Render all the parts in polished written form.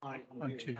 Okay.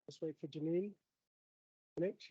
Let's wait for Janine. Connect.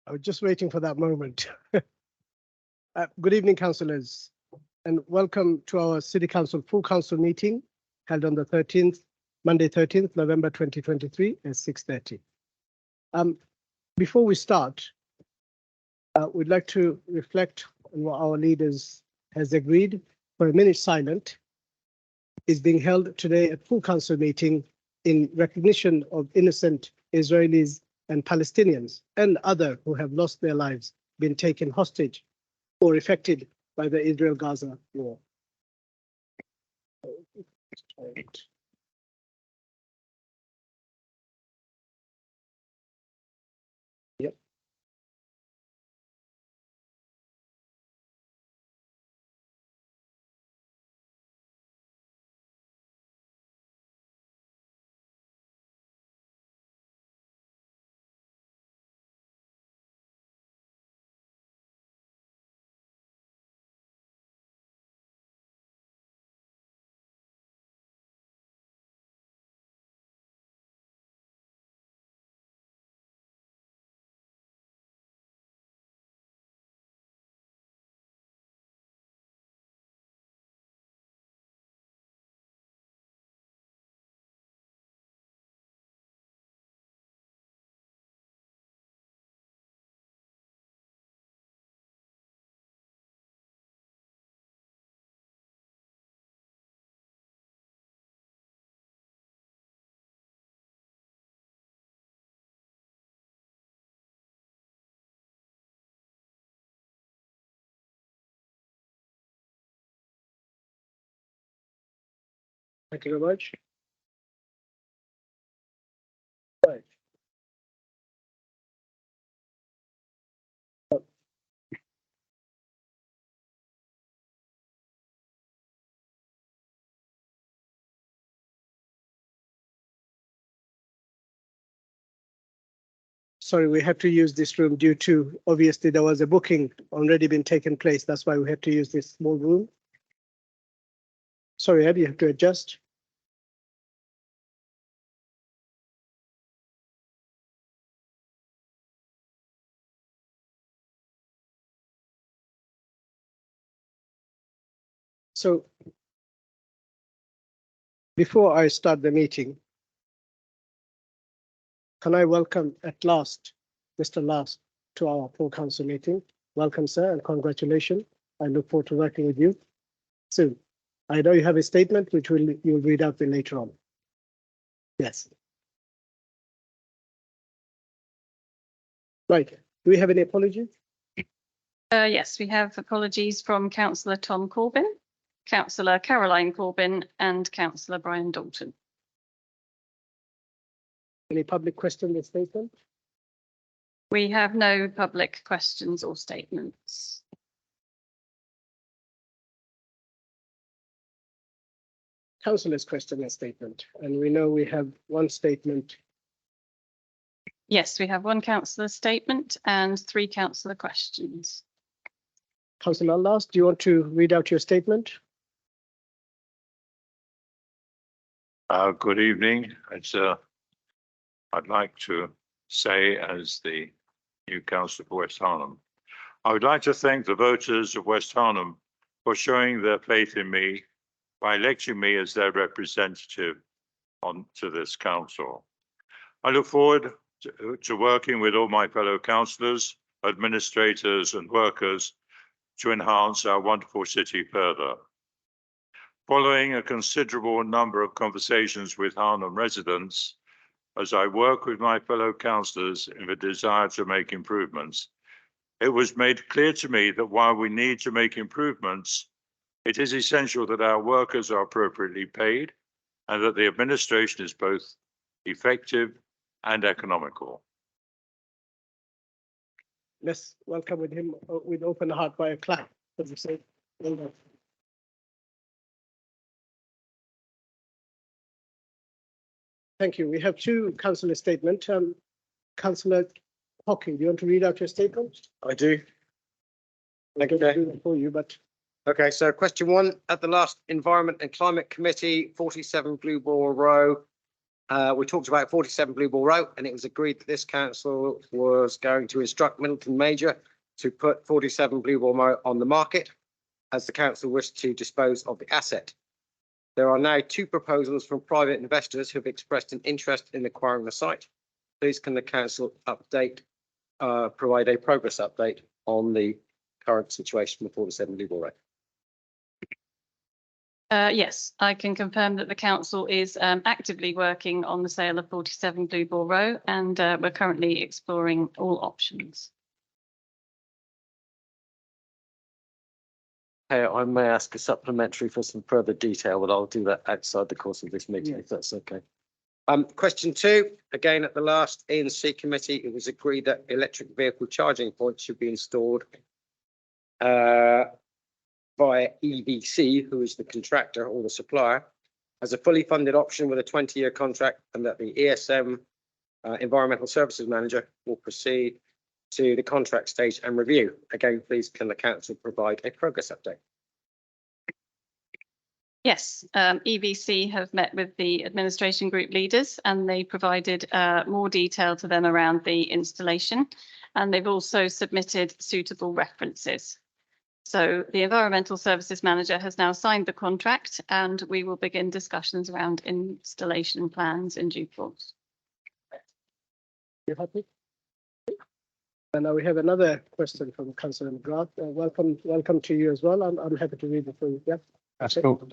I was just waiting for that moment. Good evening, councillors, and welcome to our City Council Full Council meeting held on the 13th, Monday, 13th November 2023 at 6:30. Before we start, we'd like to reflect on what our leaders has agreed for a minute silent is being held today at Full Council meeting in recognition of innocent Israelis and Palestinians and other who have lost their lives, been taken hostage or affected by the Israel-Gaza war. Yep. Thank you very much. Right. Sorry, we have to use this room due to, obviously, there was a booking already been taken place. That's why we had to use this small room. Sorry, Ed, you have to adjust. So before I start the meeting, can I welcome at last Mr. Last to our full council meeting? Welcome, sir, and congratulations. I look forward to working with you soon. I know you have a statement which you'll read out later on. Yes. Right. Do we have any apologies? Yes, we have apologies from Councillor Tom Corbyn, Councillor Caroline Corbyn and Councillor Brian Dalton. Any public question or statement? We have no public questions or statements. Councillor's question and statement, and we know we have one statement. Yes, we have one councillor statement and 3 councillor questions. Councillor Last, do you want to read out your statement? Good evening. I'd like to say, as the new councillor for West Harnham, I would like to thank the voters of West Harnham for showing their faith in me by electing me as their representative to this council. I look forward to working with all my fellow councillors, administrators and workers to enhance our wonderful city further. Following a considerable number of conversations with Harnham residents as I work with my fellow councillors in the desire to make improvements. It was made clear to me that while we need to make improvements, it is essential that our workers are appropriately paid and that the administration is both effective and economical. Let's welcome with him with open heart by a clap, as we say. Well done. Thank you. We have two councillor statements. Councillor Hocking, do you want to read out your statement? I do. I'm going to do that for you, but Okay, so question one, at the last Environment and Climate Committee, 47 Blue Ball Row. We talked about 47 Blue Ball Row, and it was agreed that this council was going to instruct Middleton Major to put 47 Blue Ball Row on the market as the council wished to dispose of the asset. There are now two proposals from private investors who have expressed an interest in acquiring the site. Please can the council update, provide a progress update on the current situation with 47 Blue Ball Row? Yes, I can confirm that the council is actively working on the sale of 47 Blue Ball Row, and we're currently exploring all options. Hey, I may ask a supplementary for some further detail, but I'll do that outside the course of this meeting, if that's okay. Question two, again, at the last E&C committee, it was agreed that electric vehicle charging points should be installed via EVC, who is the contractor or the supplier, as a fully funded option with a 20-year contract, and that the ESM Environmental Services Manager will proceed to the contract stage and review. Again, please can the council provide a progress update? Yes, EVC have met with the administration group leaders, and they provided more detail to them around the installation, and they've also submitted suitable references. So the Environmental Services Manager has now signed the contract, and we will begin discussions around installation plans in due course. you happy? And now we have another question from Councillor McGrath. Welcome to you as well. I'm happy to read it for you. Yeah. That's cool.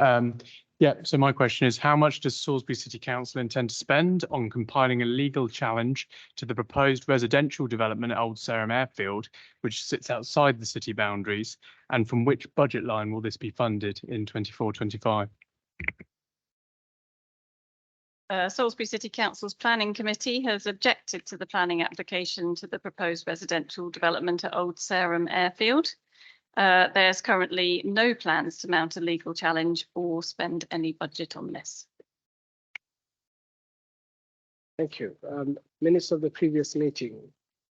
Yeah, so my question is, how much does Salisbury City Council intend to spend on compiling a legal challenge to the proposed residential development at Old Sarum Airfield, which sits outside the city boundaries, and from which budget line will this be funded in 24-25? Salisbury City Council's Planning Committee has objected to the planning application to the proposed residential development at Old Sarum Airfield. There's currently no plans to mount a legal challenge or spend any budget on this. Thank you. Minutes of the previous meeting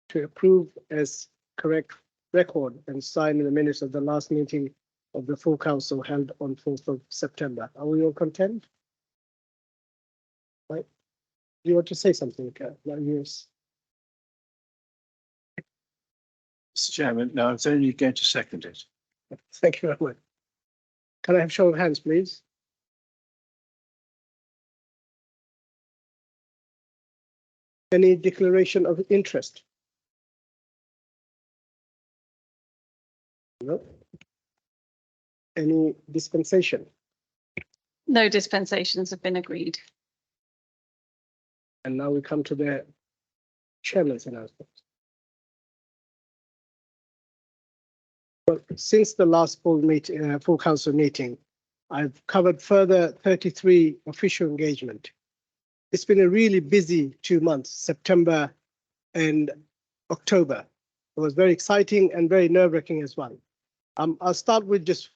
to approve as correct record and sign in the minutes of the last meeting of the full council held on 4th of September. Are we all content? Right. You want to say something, yes. Mr. Chairman, no, I was only going to second it. Thank you very much. Can I have show of hands, please? Any declaration of interest? No. Any dispensation? No dispensations have been agreed. And now we come to the chairman's announcement. Well, since the last full council meeting, I've covered further 33 official engagement. It's been a really busy 2 months, September and October. It was very exciting and very nerve-wracking as well. I'll start with just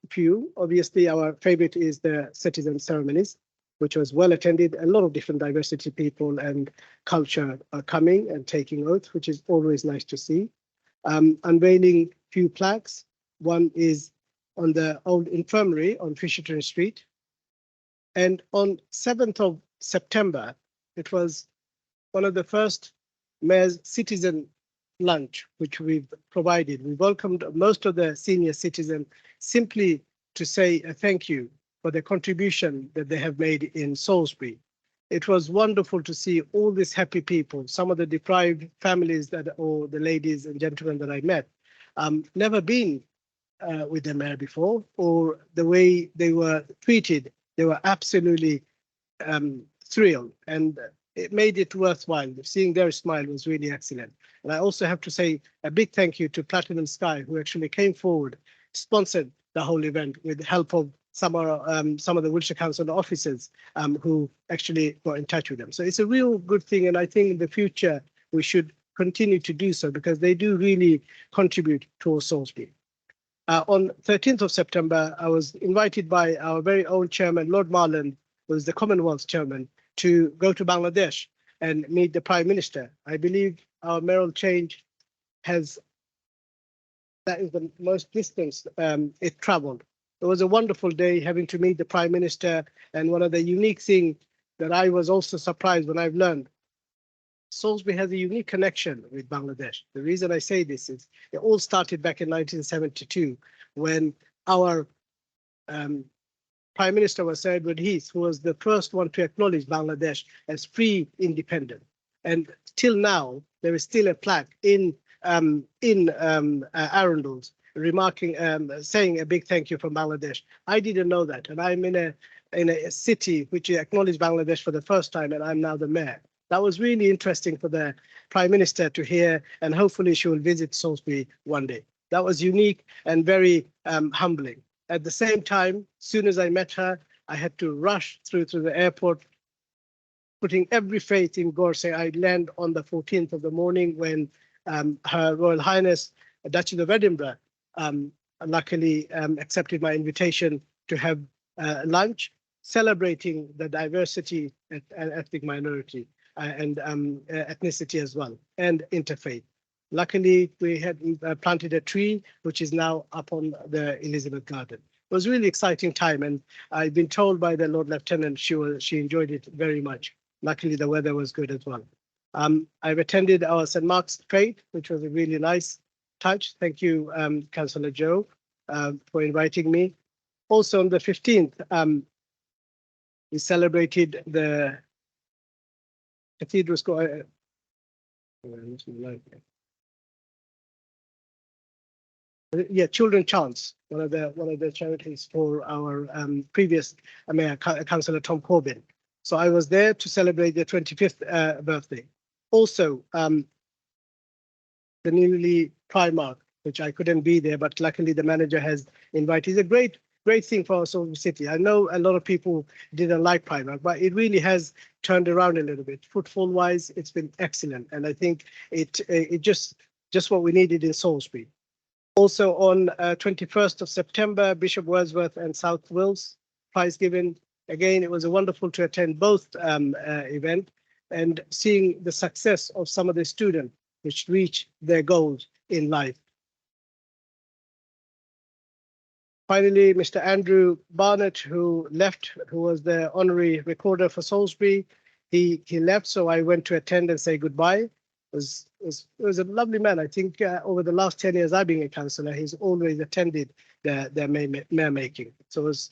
a few. Obviously, our favorite is the citizen ceremonies, which was well attended. A lot of different diversity people and culture are coming and taking oath, which is always nice to see. Unveiling few plaques. One is on the old infirmary on Fisherton Street. And on 7th of September, it was one of the first mayor's citizen lunch, which we've provided. We welcomed most of the senior citizens simply to say a thank you for the contribution that they have made in Salisbury. It was wonderful to see all these happy people, some of the deprived families that, or the ladies and gentlemen that I met, never been with the mayor before, or the way they were treated. They were absolutely thrilled. And it made it worthwhile. Seeing their smile was really excellent. And I also have to say a big thank you to Platinum Sky, who actually came forward, sponsored the whole event with the help of some of the Wiltshire Council officers who actually got in touch with them. So it's a real good thing. And I think in the future, we should continue to do so because they do really contribute towards Salisbury. On 13th of September, I was invited by our very own chairman, Lord Marland, who is the Commonwealth chairman, to go to Bangladesh and meet the Prime Minister. I believe our mayoral change that is the most distance it traveled. It was a wonderful day having to meet the Prime Minister. And one of the unique things that I was also surprised when I've learned, Salisbury has a unique connection with Bangladesh. The reason I say this is it all started back in 1972 when our Prime Minister was Sir Edward Heath, who was the first one to acknowledge Bangladesh as free, independent. And till now, there is still a plaque in Arundel's remarking, saying a big thank you from Bangladesh. I didn't know that, and I'm in a city which acknowledged Bangladesh for the first time, and I'm now the mayor. That was really interesting for the Prime Minister to hear, and hopefully she will visit Salisbury one day. That was unique and very humbling. At the same time, soon as I met her, I had to rush through to the airport, putting every faith in God, saying I'd land on the 14th of the morning when Her Royal Highness, Duchess of Edinburgh, luckily accepted my invitation to have lunch, celebrating the diversity and ethnic minority and ethnicity as well, and interfaith. Luckily, we had planted a tree, which is now up on the Elizabeth Garden. It was a really exciting time, and I've been told by the Lord Lieutenant she enjoyed it very much. Luckily, the weather was good as well. I've attended our St. Mark's Parade, which was a really nice touch. Thank you, Councillor Joe, for inviting me. Also on the 15th, we celebrated the Cathedral School. Yeah, Children Chance, one of the charities for our previous Mayor, Councillor Tom Corbyn. So I was there to celebrate their 25th birthday. Also, the newly Primark, which I couldn't be there, but luckily the manager has invited. It's a great thing for our Salisbury city. I know a lot of people didn't like Primark, but it really has turned around a little bit. Footfall wise, it's been excellent, and I think it just what we needed in Salisbury. Also on 21st of September, Bishop Wordsworth and South Wales prize given. Again, it was wonderful to attend both events and seeing the success of some of the students which reach their goals in life. Finally, Mr. Andrew Barnett, who was the honorary recorder for Salisbury, he left, so I went to attend and say goodbye. It was a lovely man. I think over the last 10 years I've been a councillor, he's always attended their mayor making. So it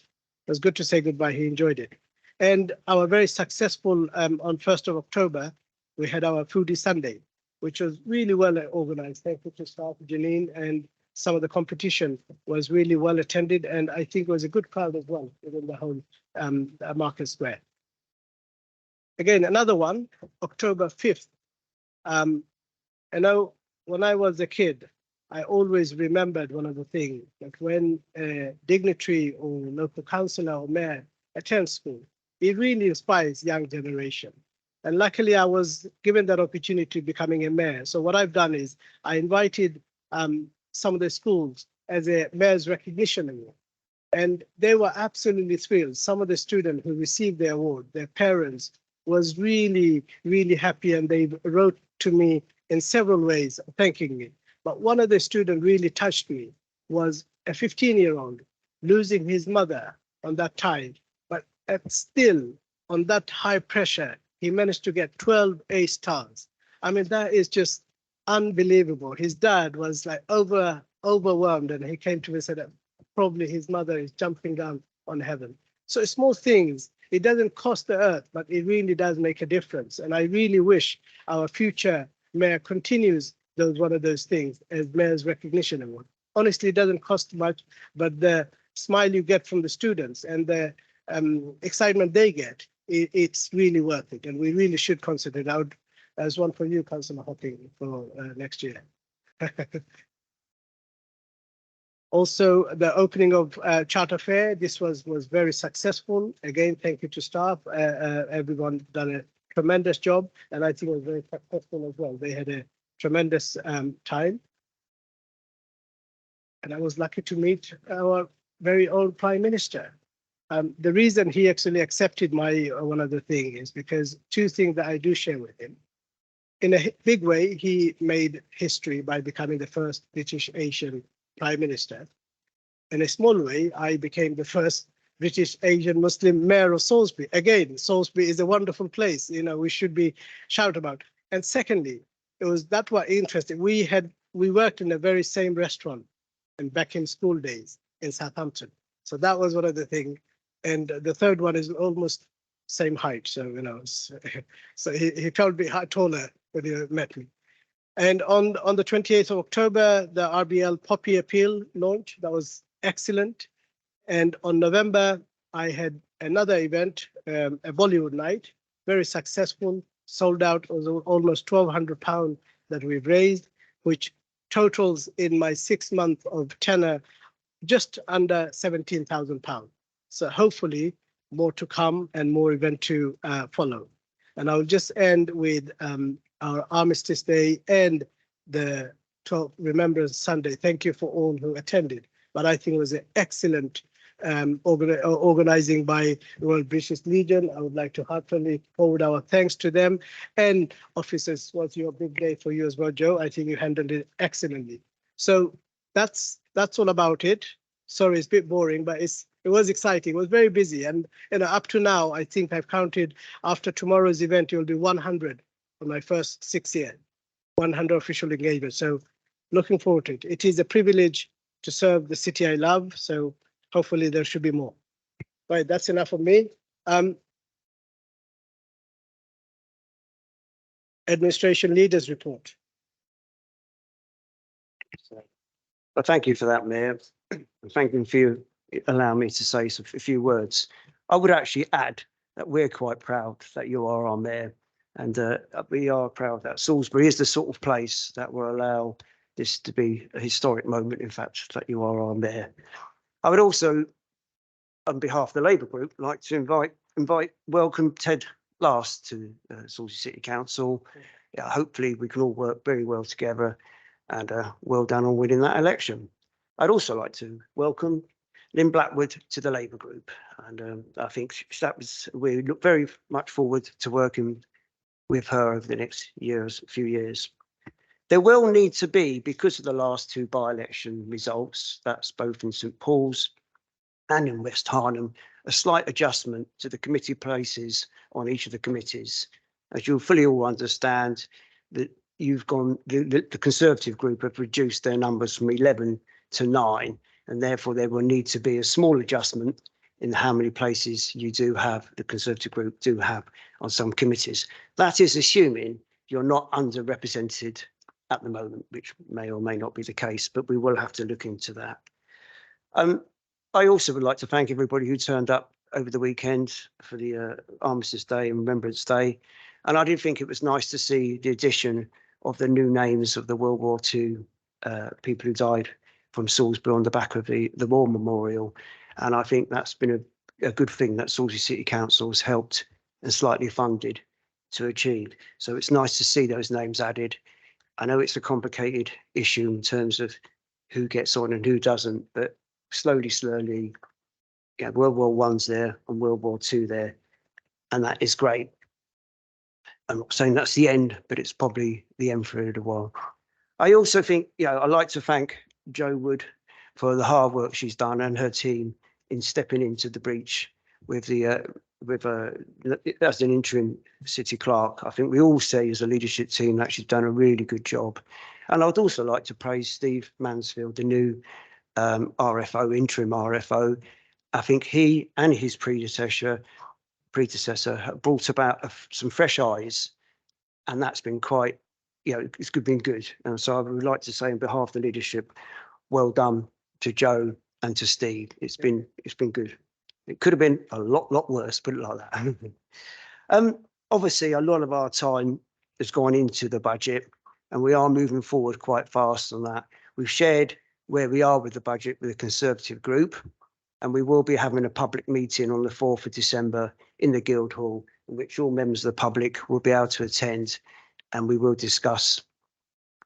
was good to say goodbye. He enjoyed it. And our very successful, on 1st of October, we had our Foodie Sunday, which was really well organized. Thank you to staff, Janine, and some of the competition was really well attended. And I think it was a good crowd as well within the whole Market Square. Again, another one, October 5th. I know when I was a kid, I always remembered one of the things that when a dignitary or local councillor or mayor attends school, it really inspires young generation. And luckily, I was given that opportunity becoming a mayor. So what I've done is I invited some of the schools as a mayor's recognition award. And they were absolutely thrilled. Some of the students who received the award, their parents was really, really happy, and they wrote to me in several ways thanking me. But one of the students really touched me was a 15-year-old losing his mother on that time, but still on that high pressure, he managed to get 12 A stars. I mean, that is just unbelievable. His dad was like overwhelmed, and he came to me and said that probably his mother is jumping down on heaven. So small things, it doesn't cost the earth, but it really does make a difference. And I really wish our future mayor continues one of those things as mayor's recognition award. Honestly, it doesn't cost much, but the smile you get from the students and the excitement they get it's really worth it, and we really should consider it out as one for you, Councillor Hocking, for next year. Also, the opening of Charter Fair, this was very successful. Again, thank you to staff. Everyone done a tremendous job, and I think it was very successful as well. They had a tremendous time. And I was lucky to meet our very old Prime Minister. The reason he actually accepted my one of the thing is because two things that I do share with him. In a big way, he made history by becoming the first British Asian Prime Minister. In a small way, I became the first British Asian Muslim mayor of Salisbury. Again, Salisbury is a wonderful place, you know, we should be shout about. And secondly, that what interesting. We worked in the very same restaurant and back in school days in Southampton. So that was one of the things. And the third one is almost same height. So, you know, so he felt a bit taller when he met me. And on the 28th of October, the RBL Poppy Appeal launched. That was excellent. And on November, I had another event, a Bollywood night, very successful, sold out. It was almost £1,200 that we've raised, which totals in my 6 month of tenure just under £17,000. So hopefully more to come and more event to follow. And I'll just end with our Armistice Day and the 12th Remembrance Sunday. Thank you for all who attended. But I think it was an excellent organizing by the Royal British Legion. I would like to heartfully forward our thanks to them. And officers, was your big day for you as well, Joe. I think you handled it excellently. So that's all about it. Sorry, it's a bit boring, but it was exciting. It was very busy. And you know, up to now, I think I've counted after tomorrow's event, it will be 100 for my first 6 years, 100 official engagements. So looking forward to it. It is a privilege to serve the city I love. So hopefully there should be more. Right, that's enough of me. Administration leaders report. Well, thank you for that, Mayor. Thank you for allowing me to say a few words. I would actually add that we're quite proud that you are our Mayor, and we are proud that Salisbury is the sort of place that will allow this to be a historic moment, in fact, that you are our Mayor. I would also, on behalf of the Labour Group, like to welcome Ted Last to Salisbury City Council. Yeah, hopefully we can all work very well together, and well done on winning that election. I'd also like to welcome Lynn Blackwood to the Labour Group, and I think we look very much forward to working with her over the next few years. There will need to be, because of the last two by-election results, that's both in St Paul's and in West Harnham, a slight adjustment to the committee places on each of the committees. As you'll fully all understand, that the Conservative group have reduced their numbers from 11 to 9, and therefore there will need to be a small adjustment in how many places the Conservative group do have on some committees. That is assuming you're not underrepresented at the moment, which may or may not be the case, but we will have to look into that. I also would like to thank everybody who turned up over the weekend for the Armistice Day and Remembrance Day. And I did think it was nice to see the addition of the new names of the World War II people who died from Salisbury on the back of the War Memorial. And I think that's been a good thing that Salisbury City Council has helped and slightly funded to achieve. So it's nice to see those names added. I know it's a complicated issue in terms of who gets on and who doesn't, but slowly, yeah, World War I's there and World War II there, and that is great. I'm not saying that's the end, but it's probably the end for a little while. I also think, I'd like to thank Jo Wood for the hard work she's done and her team in stepping into the breach with as an interim city clerk. I think we all say as a leadership team that she's done a really good job. And I'd also like to praise Steve Mansfield, the new RFO, interim RFO. I think he and his predecessor have brought about some fresh eyes, and that's been quite, it's been good. And so I would like to say on behalf of the leadership, well done to Joe and to Steve. It's been good. It could have been a lot worse, put it like that. Obviously, a lot of our time has gone into the budget and we are moving forward quite fast on that. We've shared where we are with the budget with the Conservative group, and we will be having a public meeting on the 4th of December in the Guildhall, in which all members of the public will be able to attend, and we will discuss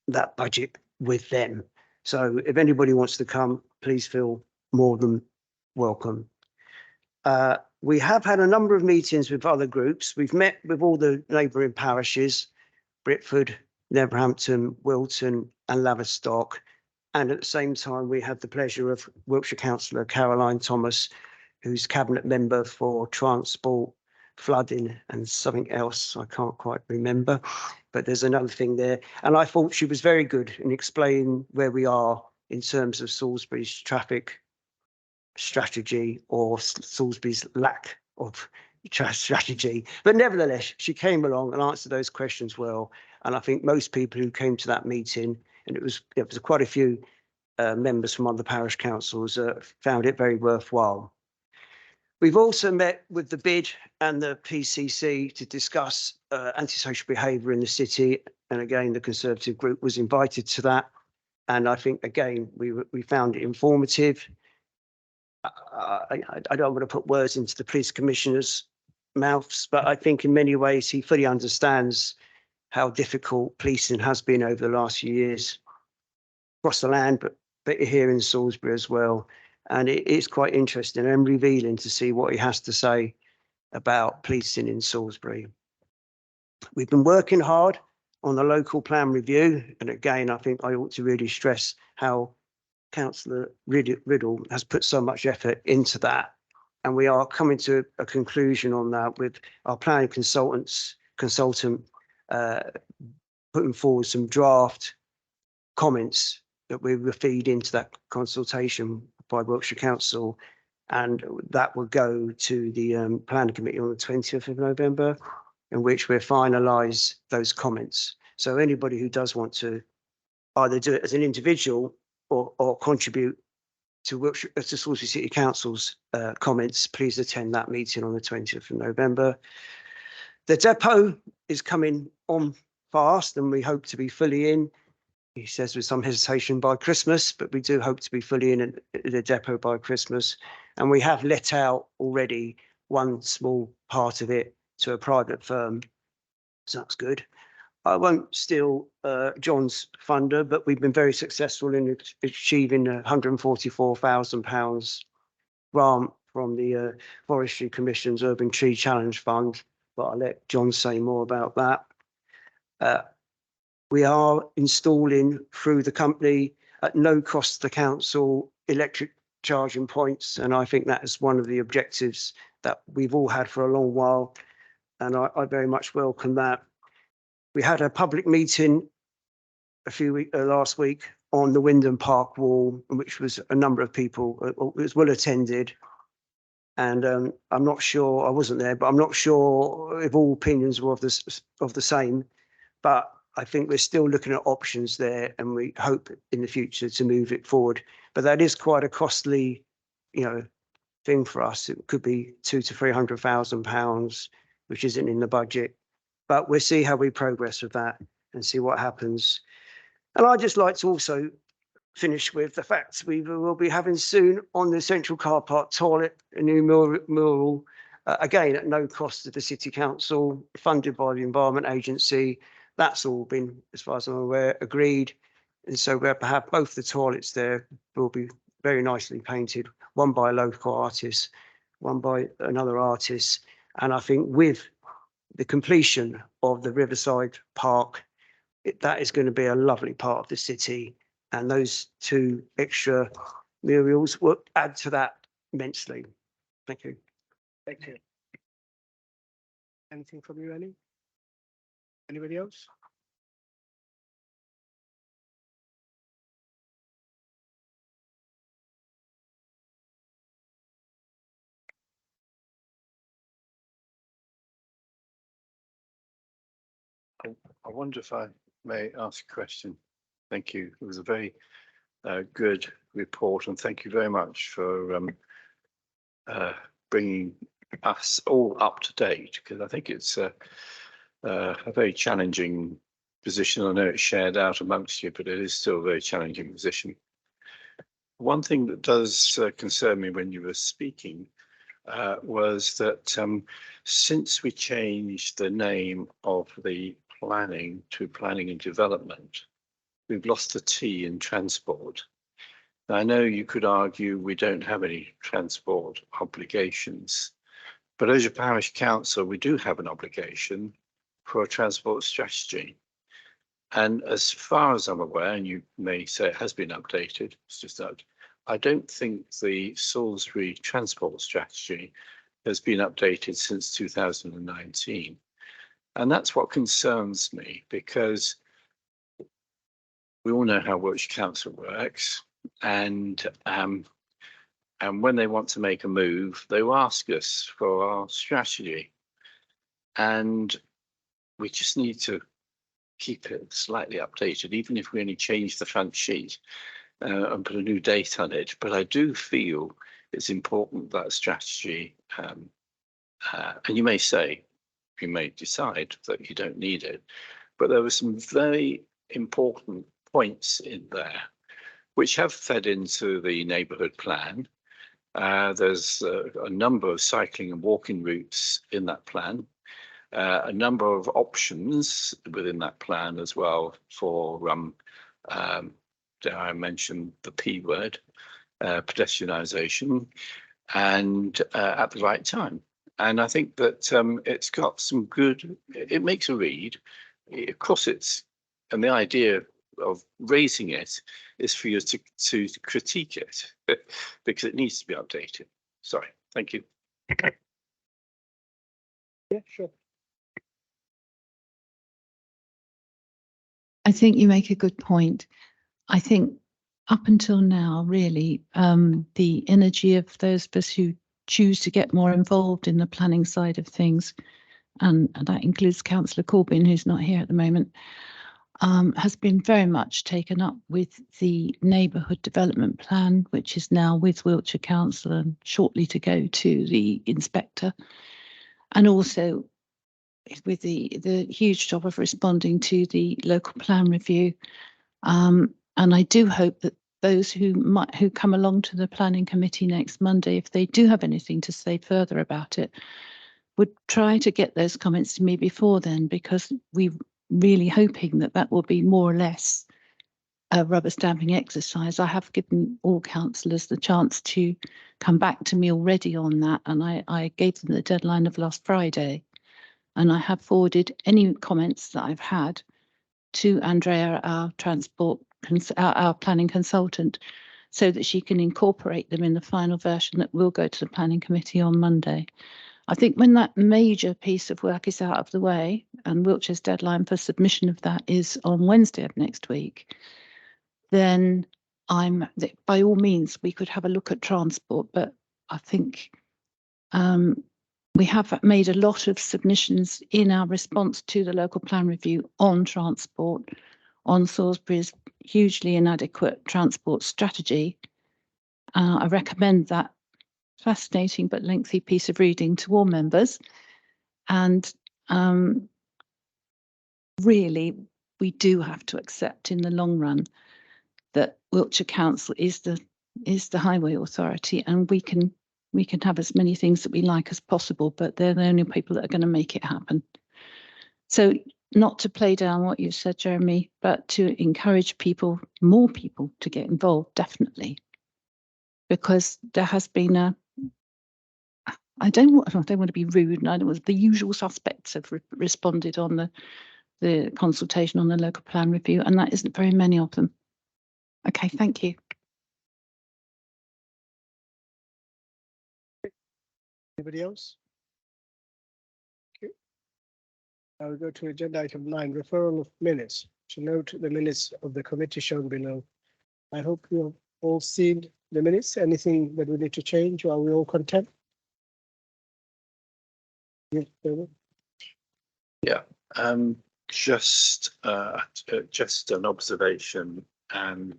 that budget with them. So if anybody wants to come, please feel more than welcome. We have had a number of meetings with other groups. We've met with all the neighbouring parishes, Britford, Neverhampton, Wilton and Laverstock. And at the same time, we had the pleasure of Wiltshire Councillor Caroline Thomas, who's Cabinet Member for Transport, Flooding and something else I can't quite remember, but there's another thing there. And I thought she was very good in explaining where we are in terms of Salisbury's traffic strategy or Salisbury's lack of strategy. But nevertheless, she came along and answered those questions well. And I think most people who came to that meeting, and it was quite a few members from other parish councils, found it very worthwhile. We've also met with the BID and the PCC to discuss antisocial behaviour in the city. And again, the Conservative group was invited to that. And I think, again, we found it informative. I don't want to put words into the police commissioner's mouths, but I think in many ways he fully understands how difficult policing has been over the last few years across the land, but here in Salisbury as well. And it is quite interesting and revealing to see what he has to say about policing in Salisbury. We've been working hard on the local plan review. And again, I think I ought to really stress how Councillor Riddle has put so much effort into that. And we are coming to a conclusion on that with our planning consultant putting forward some draft comments that we will feed into that consultation by Wiltshire Council, and that will go to the planning committee on the 20th of November, in which we'll finalise those comments. So anybody who does want to either do it as an individual or contribute to Wiltshire, to Salisbury City Council's comments, please attend that meeting on the 20th of November. The depot is coming on fast and we hope to be fully in. He says with some hesitation by Christmas, but we do hope to be fully in the depot by Christmas. And we have let out already one small part of it to a private firm. So that's good. I won't steal John's thunder, but we've been very successful in achieving £144,000 grant from the Forestry Commission's Urban Tree Challenge Fund, but I'll let John say more about that. We are installing through the company at no cost to the council electric charging points, and I think that is one of the objectives that we've all had for a long while, and I very much welcome that. We had a public meeting last week on the Wyndham Park wall, which was a number of people. It was well attended, and I'm not sure, I wasn't there, but I'm not sure if all opinions were of the same. But I think we're still looking at options there, and we hope in the future to move it forward. But that is quite a costly, thing for us. It could be £200,000 to £300,000, which isn't in the budget. But we'll see how we progress with that and see what happens. And I'd just like to also finish with the fact we will be having soon on the central car park toilet a new mural, again at no cost to the City Council, funded by the Environment Agency. That's all been, as far as I'm aware, agreed. And so we'll have both the toilets there will be very nicely painted, one by a local artist, one by another artist. And I think with the completion of the Riverside Park, that is going to be a lovely part of the city. And those two extra murals will add to that immensely. Thank you. Thank you. Anything from you, Annie? Anybody else? I wonder if I may ask a question. Thank you. It was a very good report, and thank you very much for bringing us all up to date, because I think it's a very challenging position. I know it's shared out amongst you, but it is still a very challenging position. One thing that does concern me when you were speaking was that since we changed the name of the planning to planning and development, we've lost the T in transport. Now, I know you could argue we don't have any transport obligations, but as a parish council, we do have an obligation for a transport strategy. And as far as I'm aware, and you may say it has been updated, it's just that I don't think the Salisbury transport strategy has been updated since 2019. And that's what concerns me, because we all know how Wiltshire Council works, and when they want to make a move, they will ask us for our strategy, and we just need to keep it slightly updated, even if we only change the front sheet and put a new date on it. But I do feel it's important that strategy, and you may say, you may decide that you don't need it, but there were some very important points in there which have fed into the neighbourhood plan. There's a number of cycling and walking routes in that plan, a number of options within that plan as well for, dare I mention the P word, pedestrianisation, and at the right time. And I think that it's got some good, it makes a read. Of course, and the idea of raising it is for you to critique it because it needs to be updated. Sorry, thank you. Yeah, sure. I think you make a good point. I think up until now, really, the energy of those of us who choose to get more involved in the planning side of things, and that includes Councillor Corbyn, who's not here at the moment, has been very much taken up with the neighbourhood development plan, which is now with Wiltshire Council and shortly to go to the inspector, and also with the huge job of responding to the local plan review. And I do hope that those who come along to the planning committee next Monday, if they do have anything to say further about it, would try to get those comments to me before then, because we're really hoping that that will be more or less a rubber stamping exercise. I have given all councillors the chance to come back to me already on that, and I gave them the deadline of last Friday, and I have forwarded any comments that I've had to Andrea, our our planning consultant, so that she can incorporate them in the final version that will go to the planning committee on Monday. I think when that major piece of work is out of the way, and Wiltshire's deadline for submission of that is on Wednesday of next week, then by all means, we could have a look at transport, but I think we have made a lot of submissions in our response to the local plan review on transport, on Salisbury's hugely inadequate transport strategy. I recommend that fascinating but lengthy piece of reading to all members. And really, we do have to accept in the long run that Wiltshire Council is the highway authority, and we can have as many things that we like as possible, but they're the only people that are going to make it happen. So not to play down what you said, Jeremy, but to encourage more people to get involved, definitely. Because there has been I don't want to be rude, and I don't want the usual suspects have responded on the consultation on the local plan review, and that isn't very many of them. Okay, thank you. Anybody else? Okay. Now we go to agenda item 9, referral of minutes. To note the minutes of the committee shown below. I hope you have all seen the minutes. Anything that we need to change, or are we all content? Yeah, Just an observation, and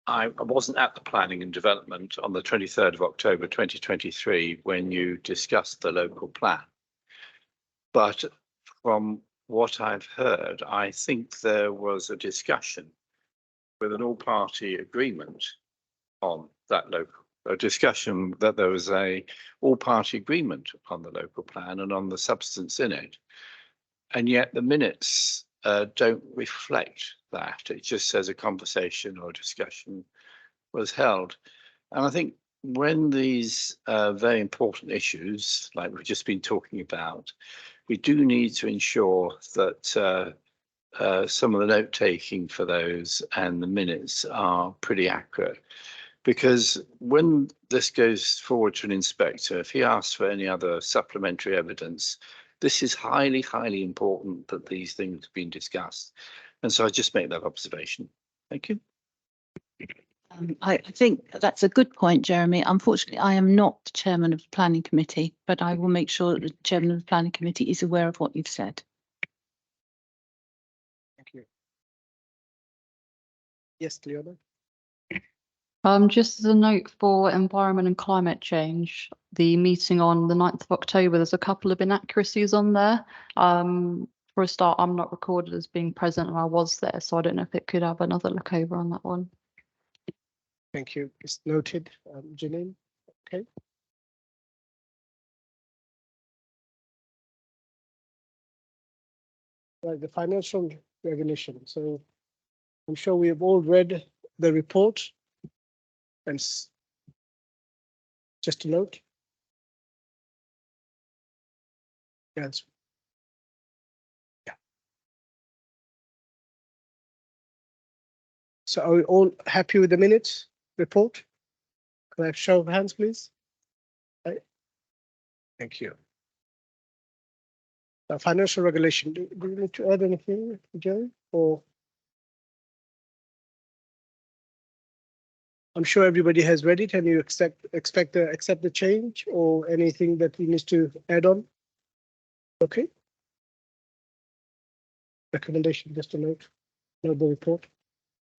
I wasn't at the planning and development on the 23rd of October 2023 when you discussed the local plan. But from what I've heard, I think there was a discussion with an all-party agreement on that local, a discussion that there was a all-party agreement on the local plan and on the substance in it. And yet the minutes don't reflect that. It just says a conversation or discussion was held. And I think when these very important issues, like we've just been talking about, we do need to ensure that some of the note taking for those and the minutes are pretty accurate. Because when this goes forward to an inspector, if he asks for any other supplementary evidence, this is highly, highly important that these things have been discussed. And so I just make that observation. Thank you. I think that's a good point, Jeremy. Unfortunately, I am not the chairman of the planning committee, but I will make sure that the chairman of the planning committee is aware of what you've said. Thank you. Yes, Leona. Just as a note for environment and climate change, the meeting on the 9th of October, there's a couple of inaccuracies on there. For a start, I'm not recorded as being present and I was there, so I don't know if it could have another look over on that one. Thank you. It's noted. Janine. Okay. Right, the financial regulation. So I'm sure we have all read the report. And just a note. Yes. Yeah. So are we all happy with the minutes report? Can I have a show of hands, please? Right. Thank you. Financial regulation. Do you need to add anything, Jerry? Or I'm sure everybody has read it and you accept the change or anything that we need to add on. Okay. Recommendation, just a note the report.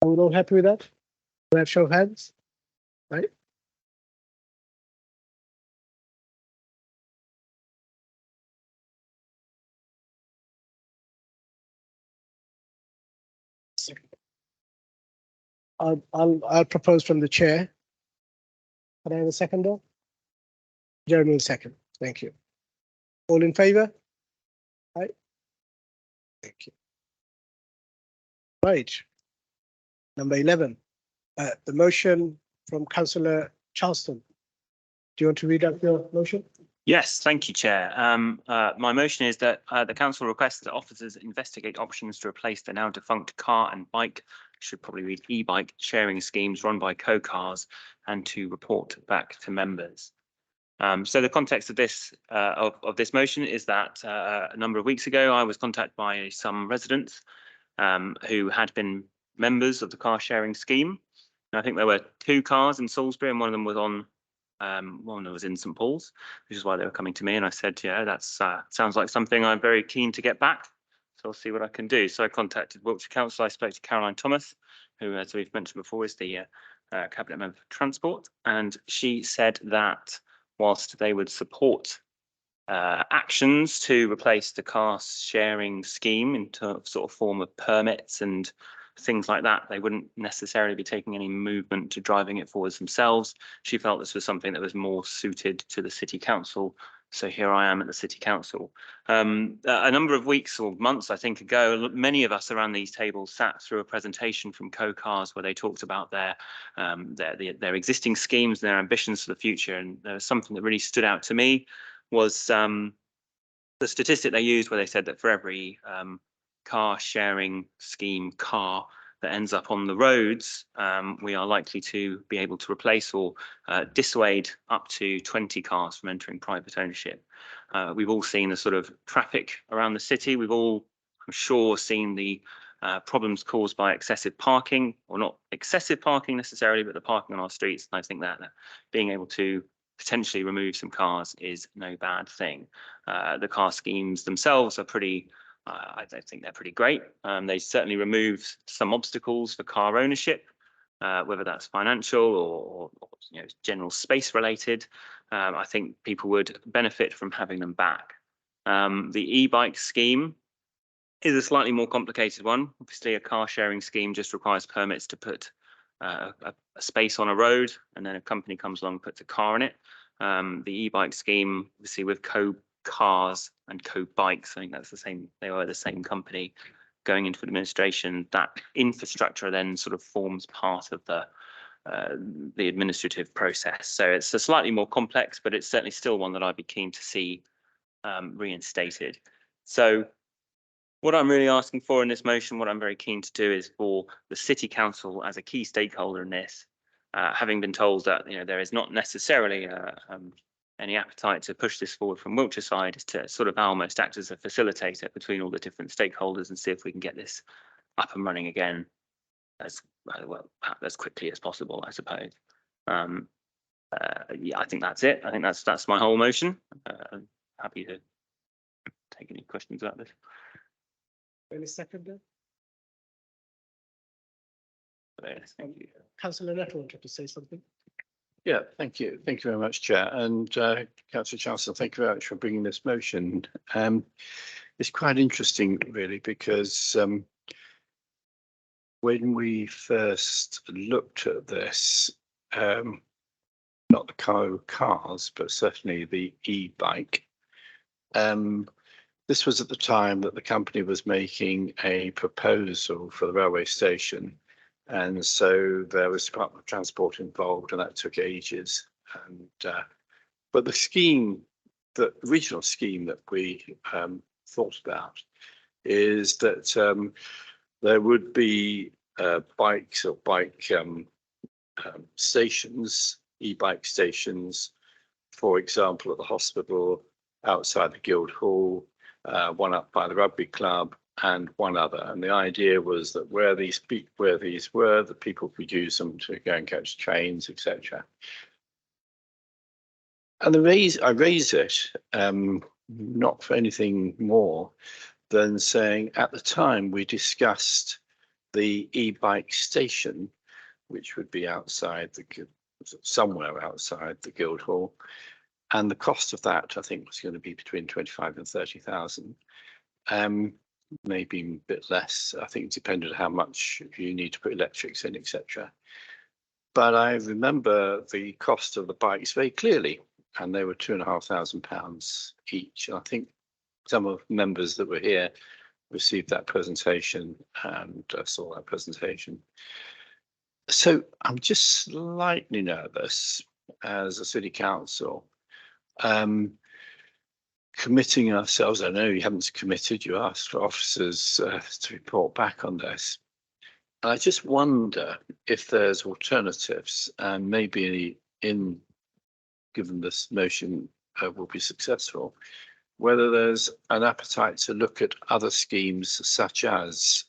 Are we all happy with that? Can I have show of hands? Right. I'll propose from the chair. Can I have a second though? Jeremy will second. Thank you. All in favour? Aye. Thank you. Right. Number 11, the motion from Councillor Charleston. Do you want to read out your motion? Yes, thank you, Chair. My motion is that the council requests that officers investigate options to replace the now defunct car and bike, should probably read e-bike, sharing schemes run by co-cars and to report back to members. So the context of this this motion is that a number of weeks ago, I was contacted by some residents who had been members of the car sharing scheme. And I think there were 2 cars in Salisbury and one of them was on one was in St Paul's, which is why they were coming to me. And I said, yeah, that sounds like something I'm very keen to get back. So I'll see what I can do. So I contacted Wiltshire Council. I spoke to Caroline Thomas, who, as we've mentioned before, is the Cabinet Member for Transport. And she said that whilst they would support actions to replace the car sharing scheme into sort of form of permits and things like that, they wouldn't necessarily be taking any movement to driving it forwards themselves. She felt this was something that was more suited to the City Council. So here I am at the City Council. A number of weeks or months, I think, ago, many of us around these tables sat through a presentation from co-cars where they talked about their existing schemes and their ambitions for the future. And there was something that really stood out to me was the statistic they used where they said that for every car sharing scheme car that ends up on the roads, we are likely to be able to replace or dissuade up to 20 cars from entering private ownership. We've all seen the sort of traffic around the city. We've all, I'm sure, seen the problems caused by excessive parking, or not excessive parking necessarily, but the parking on our streets. And I think that being able to potentially remove some cars is no bad thing. The car schemes themselves are pretty, I don't think they're pretty great. They certainly remove some obstacles for car ownership. whether that's financial or general space related. I think people would benefit from having them back. The e-bike scheme is a slightly more complicated one. Obviously, a car sharing scheme just requires permits to put a space on a road, and then a company comes along and puts a car in it. The e-bike scheme, obviously with co-cars and co-bikes, I think that's the same, they are the same company going into administration. That infrastructure then sort of forms part of the administrative process. So it's a slightly more complex, but it's certainly still one that I'd be keen to see reinstated. So what I'm really asking for in this motion, what I'm very keen to do is for the City Council as a key stakeholder in this, having been told that there is not necessarily any appetite to push this forward from Wiltshire side, is to sort of almost act as a facilitator between all the different stakeholders and see if we can get this up and running again as quickly as possible, I suppose. Yeah, I think that's it. I think that's my whole motion. I'm happy to take any questions about this. Any seconder? Yes, thank you. Councillor Nettle wanted to say something. Yeah, thank you. Thank you very much, Chair. And Councillor Chancellor, thank you very much for bringing this motion. It's quite interesting, really, because when we first looked at this, not the cars, but certainly the e-bike, this was at the time that the company was making a proposal for the railway station. And so there was Department of Transport involved, and that took ages. And but the scheme, the original scheme that we thought about, is that there would be bikes or bike stations, e-bike stations, for example, at the hospital, outside the Guildhall, one up by the rugby club, and one other. And the idea was that where these were, the people could use them to go and catch trains, etc. And I raise it not for anything more than saying at the time we discussed the e-bike station, which would be outside somewhere outside the Guildhall, and the cost of that I think was going to be between 25 and 30,000. Maybe a bit less. I think it depended how much you need to put electrics in, etc. But I remember the cost of the bikes very clearly, and they were £2,500 each. And I think some of the members that were here received that presentation and saw that presentation. So I'm just slightly nervous as a city council, committing ourselves. I know you haven't committed, you asked for officers to report back on this. And I just wonder if there's alternatives, and maybe given this motion will be successful, whether there's an appetite to look at other schemes such as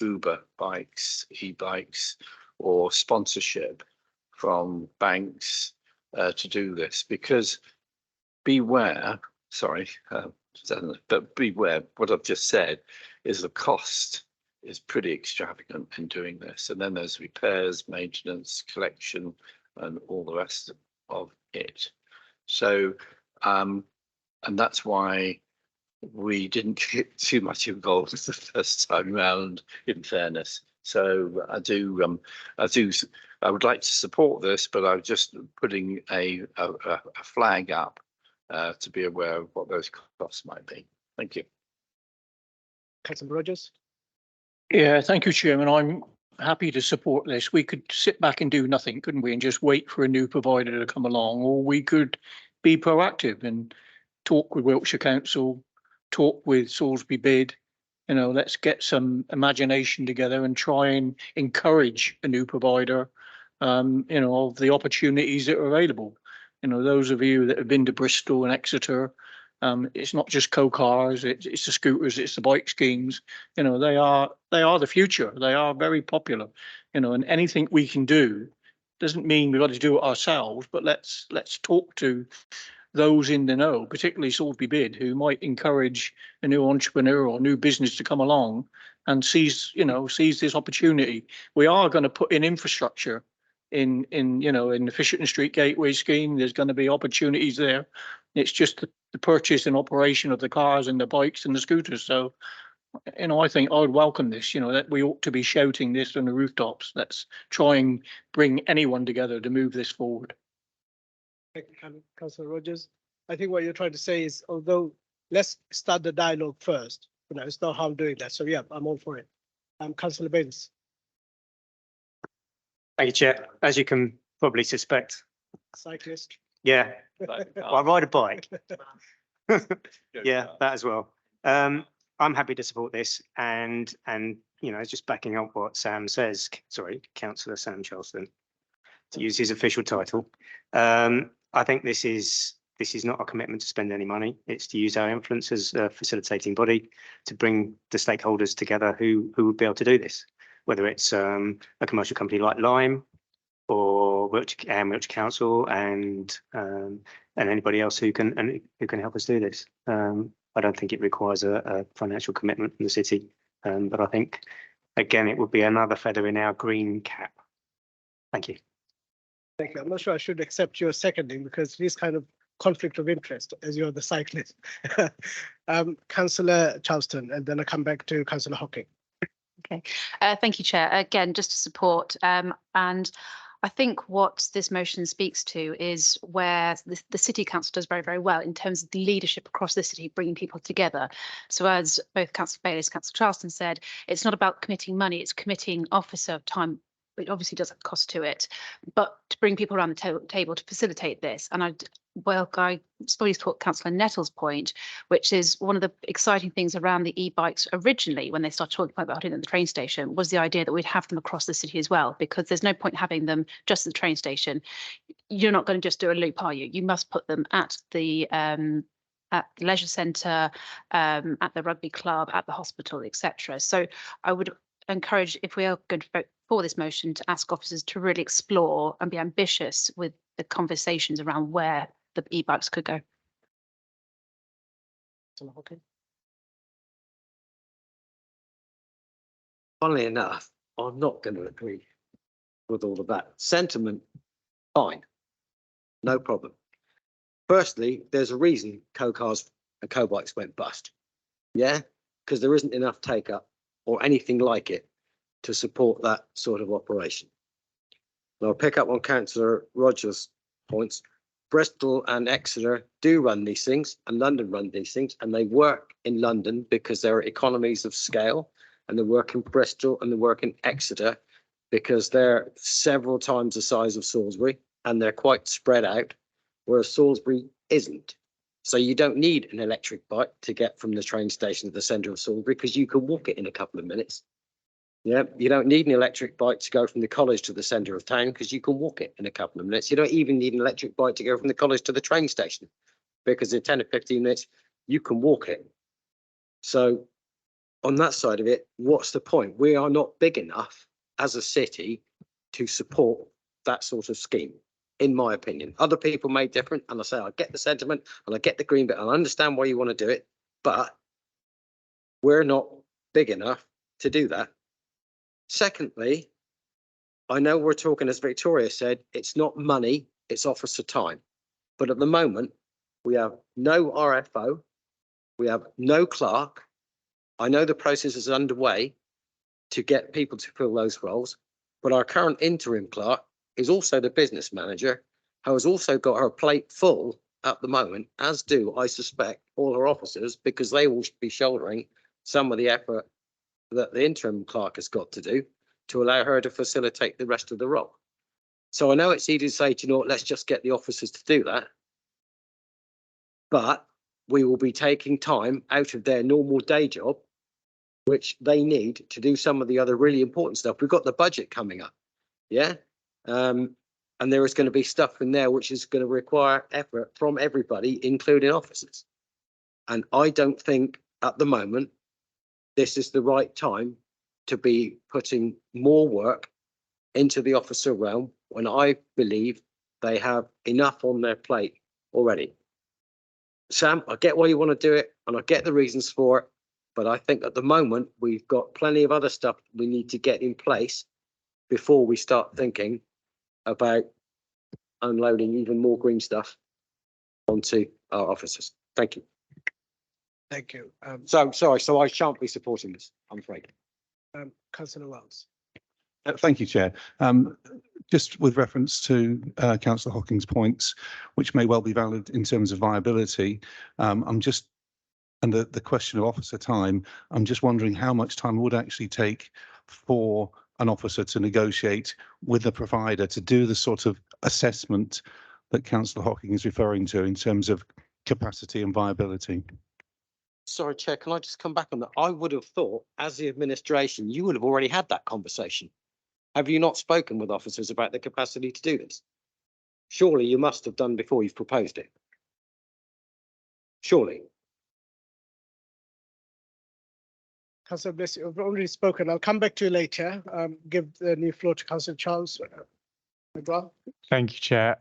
Uber bikes, e-bikes, or sponsorship from banks to do this. Because beware, but beware, what I've just said is the cost is pretty extravagant in doing this. And then there's repairs, maintenance, collection, and all the rest of it. So, and that's why we didn't get too much involved the first time round, in fairness. So I would like to support this, but I'm just putting a flag up to be aware of what those costs might be. Thank you. Councillor Rogers. Yeah, thank you, Chairman. I'm happy to support this. We could sit back and do nothing, couldn't we, and just wait for a new provider to come along, or we could be proactive and talk with Wiltshire Council, talk with Salisbury Bid. Let's get some imagination together and try and encourage a new provider, of the opportunities that are available. Those of you that have been to Bristol and Exeter, it's not just co-cars, it's the scooters, it's the bike schemes. They are the future. They are very popular. And anything we can do doesn't mean we've got to do it ourselves, but let's talk to those in the know, particularly Salisbury Bid, who might encourage a new entrepreneur or new business to come along and seize this opportunity. We are going to put in infrastructure in the Fisherton Street Gateway scheme. There's going to be opportunities there. It's just the purchase and operation of the cars and the bikes and the scooters. So, I think I would welcome this, that we ought to be shouting this from the rooftops. Let's try and bring anyone together to move this forward. Thank you, Councillor Rogers. I think what you're trying to say is, although let's start the dialogue first. It's no harm doing that. So yeah, I'm all for it. Councillor Baines. Thank you, Chair. As you can probably suspect, Cyclist. yeah, I ride a bike. Yeah, that as well. I'm happy to support this, and just backing up what Sam says. Sorry, Councillor Sam Charleston, to use his official title. I think this is not a commitment to spend any money. It's to use our influence as a facilitating body to bring the stakeholders together who would be able to do this, whether it's a commercial company like Lime or Wiltshire Council and anybody else who can help us do this. I don't think it requires a financial commitment from the city, but I think again it would be another feather in our green cap. Thank you. Thank you. I'm not sure I should accept your seconding because it is kind of conflict of interest as you're the cyclist. Councillor Charleston, and then I come back to Councillor Hocking. Okay, thank you, Chair. Again, just to support, and I think what this motion speaks to is where the City Council does very, very well in terms of the leadership across the city, bringing people together. So as both Councillor Bayliss, Councillor Charleston said, it's not about committing money, it's committing officer time. It obviously does have cost to it, but to bring people around the table to facilitate this. And I fully support Councillor Nettle's point, which is one of the exciting things around the e-bikes originally, when they started talking about it at the train station, was the idea that we'd have them across the city as well, because there's no point having them just at the train station. You're not going to just do a loop, are you? You must put them at the leisure centre, at the rugby club, at the hospital, etc. So I would encourage, if we are going to vote for this motion, to ask officers to really explore and be ambitious with the conversations around where the e-bikes could go. Funnily enough, I'm not going to agree with all of that. Sentiment, fine, no problem. Firstly, there's a reason co-cars and co-bikes went bust. Yeah, because there isn't enough take up or anything like it to support that sort of operation. Now, I'll pick up on Councillor Rogers' points. Bristol and Exeter do run these things, and London run these things, and they work in London because there are economies of scale, and they work in Bristol and they work in Exeter because they're several times the size of Salisbury and they're quite spread out, whereas Salisbury isn't. So you don't need an electric bike to get from the train station to the centre of Salisbury because you can walk it in a couple of minutes. Yeah, you don't need an electric bike to go from the college to the centre of town because you can walk it in a couple of minutes. You don't even need an electric bike to go from the college to the train station because in 10 or 15 minutes, you can walk it. So on that side of it, what's the point? We are not big enough as a city to support that sort of scheme, in my opinion. Other people may different, and I say I get the sentiment and I get the green bit and I understand why you want to do it, but we're not big enough to do that. Secondly, I know we're talking, as Victoria said, it's not money, it's officer time. But at the moment, we have no RFO, we have no clerk. I know the process is underway to get people to fill those roles, but our current interim clerk is also the business manager, who has also got her plate full at the moment, as do, I suspect, all her officers, because they will be shouldering some of the effort that the interim clerk has got to do to allow her to facilitate the rest of the role. So I know it's easy to say, let's just get the officers to do that. But we will be taking time out of their normal day job, which they need to do some of the other really important stuff. We've got the budget coming up. Yeah. And there is going to be stuff in there which is going to require effort from everybody, including officers. And I don't think at the moment this is the right time to be putting more work into the officer realm when I believe they have enough on their plate already. Sam, I get why you want to do it and I get the reasons for it. But I think at the moment, we've got plenty of other stuff we need to get in place before we start thinking about unloading even more green stuff onto our officers. Thank you. Thank you. So I shan't be supporting this, I'm afraid. Councillor Wells. Thank you, Chair. Just with reference to Councillor Hocking's points, which may well be valid in terms of viability, and the question of officer time, I'm just wondering how much time it would actually take for an officer to negotiate with the provider to do the sort of assessment that Councillor Hocking is referring to in terms of capacity and viability. Sorry, Chair, can I just come back on that? I would have thought, as the administration, you would have already had that conversation. Have you not spoken with officers about the capacity to do this? Surely you must have done before you've proposed it. Surely. Councillor Bliss, you've already spoken. I'll come back to you later. Give the new floor to Councillor Charles. Thank you, Chair.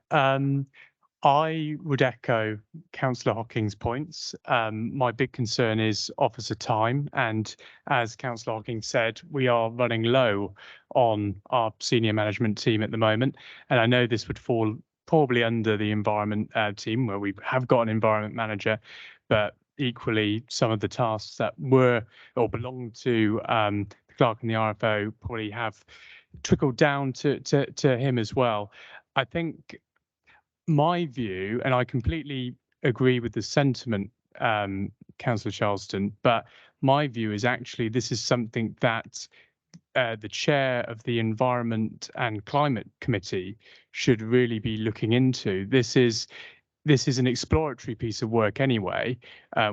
I would echo Councillor Hocking's points. My big concern is officer time, and as Councillor Hocking said, we are running low on our senior management team at the moment, and I know this would fall probably under the environment team, where we have got an environment manager, but equally some of the tasks that were or belong to the clerk and the RFO probably have trickled down to him as well. I think my view, and I completely agree with the sentiment, Councillor Charleston, but my view is actually this is something that the chair of the Environment and Climate Committee should really be looking into. This is an exploratory piece of work anyway,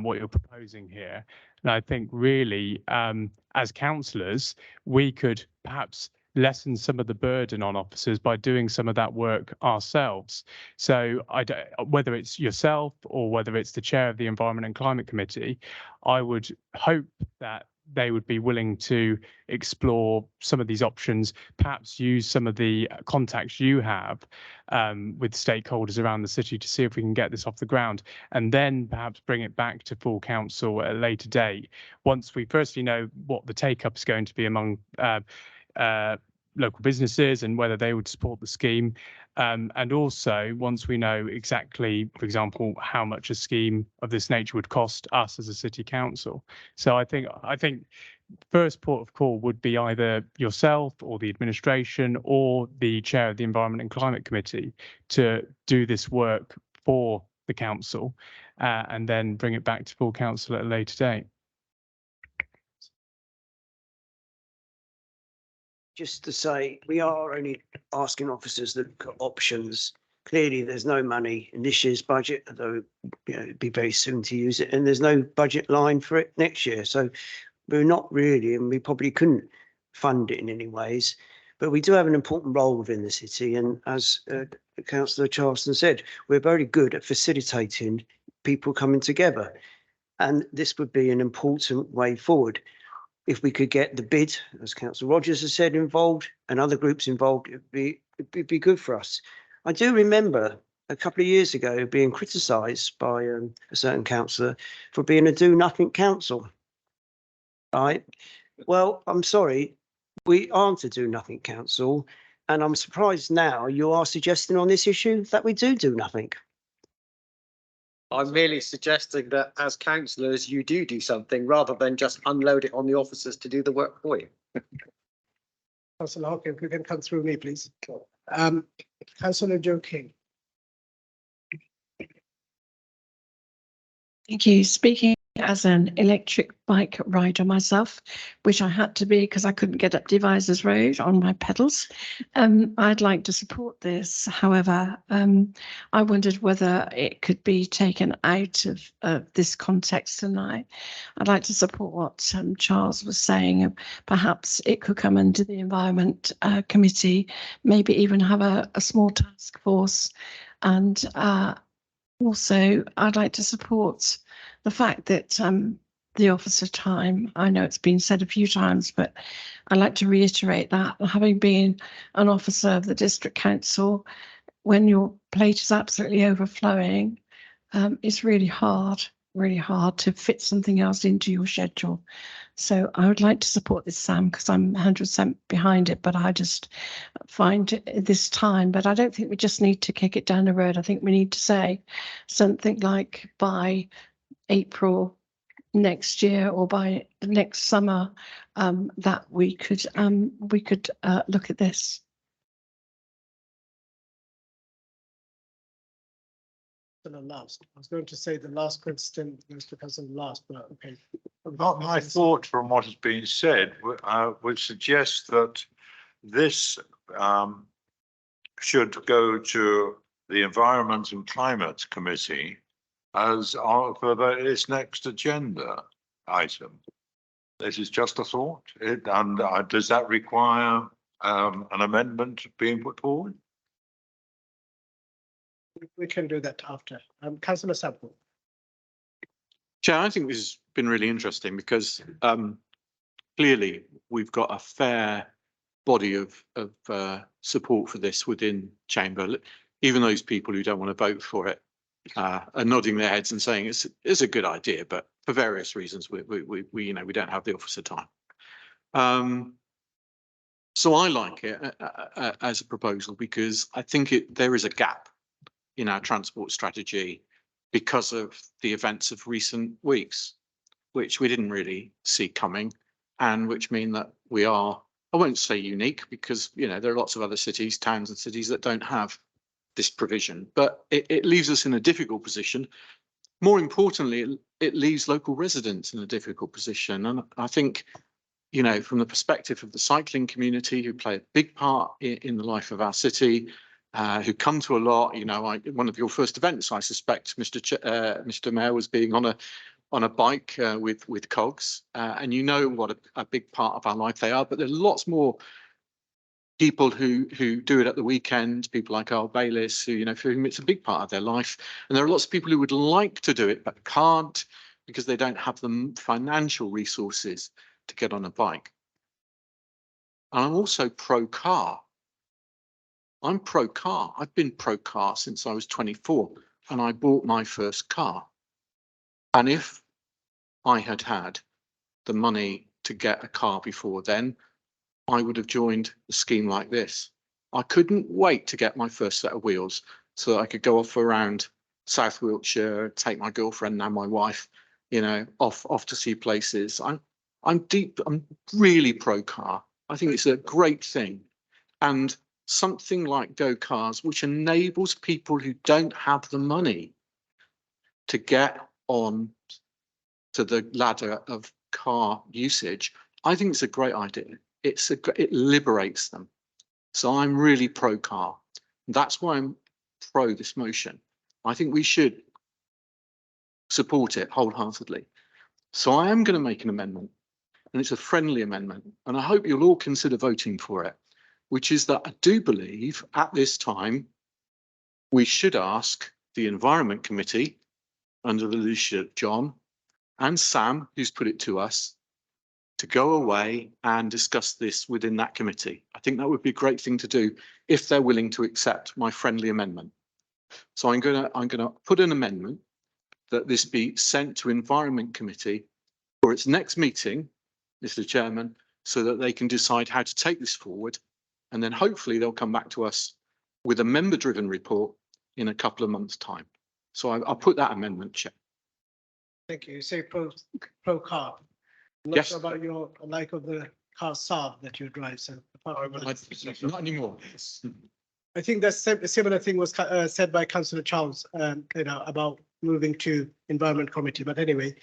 what you're proposing here. And I think really, as councillors, we could perhaps lessen some of the burden on officers by doing some of that work ourselves. So whether it's yourself or whether it's the chair of the Environment and Climate Committee, I would hope that they would be willing to explore some of these options, perhaps use some of the contacts you have with stakeholders around the city to see if we can get this off the ground, and then perhaps bring it back to full council at a later date, once we firstly know what the take-up is going to be among local businesses and whether they would support the scheme. And also once we know exactly, for example, how much a scheme of this nature would cost us as a city council. So I think first port of call would be either yourself or the administration or the chair of the Environment and Climate Committee to do this work for the council and then bring it back to full council at a later date. Just to say, we are only asking officers that got options. Clearly, there's no money in this year's budget, although it'd be very soon to use it, and there's no budget line for it next year. So we're not really, and we probably couldn't fund it in any ways. But we do have an important role within the city, and as Councillor Charleston said, we're very good at facilitating people coming together, and this would be an important way forward. If we could get the bid, as Councillor Rogers has said, involved and other groups involved, it'd be good for us. I do remember a couple of years ago being criticised by a certain councillor for being a do-nothing council. Right? Well, I'm sorry, we aren't a do-nothing council, and I'm surprised now you are suggesting on this issue that we do nothing. I'm merely suggesting that as councillors, you do something rather than just unload it on the officers to do the work for you. Councillor Hocking, if you can come through me, please. Councillor Joe King. Thank you. Speaking as an electric bike rider myself, which I had to be because I couldn't get up Devizes Road on my pedals, I'd like to support this. However, I wondered whether it could be taken out of this context tonight. I'd like to support what Charles was saying. Perhaps it could come under the Environment Committee, maybe even have a small task force. And also, I'd like to support the fact that the officer time, I know it's been said a few times, but I'd like to reiterate that having been an officer of the district council, when your plate is absolutely overflowing, it's really hard to fit something else into your schedule. So I would like to support this, Sam, because I'm 100% behind it, but I just find this time, but I don't think we just need to kick it down the road. I think we need to say something like by April next year or by next summer, that we could look at this. The last. I was going to say the last question goes to Councillor last, but okay. My thought from what has been said would suggest that this should go to the Environment and Climate Committee as for its next agenda item. This is just a thought. Does that require an amendment being put forward? We can do that after. Councillor Sample. Chair, I think this has been really interesting because clearly we've got a fair body of support for this within Chamber. Even those people who don't want to vote for it are nodding their heads and saying it's a good idea, but for various reasons we don't have the officer time. So I like it as a proposal because I think there is a gap in our transport strategy because of the events of recent weeks, which we didn't really see coming, and which mean that we are, I won't say unique, because there are lots of other cities, towns and cities that don't have this provision, but it leaves us in a difficult position. More importantly, it leaves local residents in a difficult position. And I think, from the perspective of the cycling community, who play a big part in the life of our city, who come to a lot, one of your first events, I suspect, Mr. Mayor, was being on a bike with cogs, and what a big part of our life they are. But there's lots more people who do it at the weekend, people like our Bayliss, who for whom it's a big part of their life. And there are lots of people who would like to do it but can't because they don't have the financial resources to get on a bike. And I'm also pro-car. I'm pro-car. I've been pro-car since I was 24 and I bought my first car. And if I had had the money to get a car before then, I would have joined a scheme like this. I couldn't wait to get my first set of wheels so that I could go off around South Wiltshire, take my girlfriend and my wife, off to see places. I'm really pro-car. I think it's a great thing. And something like Go Cars, which enables people who don't have the money to get on to the ladder of car usage, I think it's a great idea. It liberates them. So I'm really pro-car. That's why I'm pro this motion. I think we should support it wholeheartedly. So I am going to make an amendment, and it's a friendly amendment, and I hope you'll all consider voting for it, which is that I do believe at this time we should ask the Environment Committee, under the leadership of John and Sam, who's put it to us, to go away and discuss this within that committee. I think that would be a great thing to do if they're willing to accept my friendly amendment. So I'm going to put an amendment that this be sent to Environment Committee for its next meeting, Mr. Chairman, so that they can decide how to take this forward. And then hopefully they'll come back to us with a member-driven report in a couple of months' time. So I'll put that amendment, Chair. Thank you. You say pro-car. I'm not sure about your like of the car Saab that you drive. So Not anymore. I think that's a similar thing was said by Councillor Charles, about moving to Environment Committee. But anyway,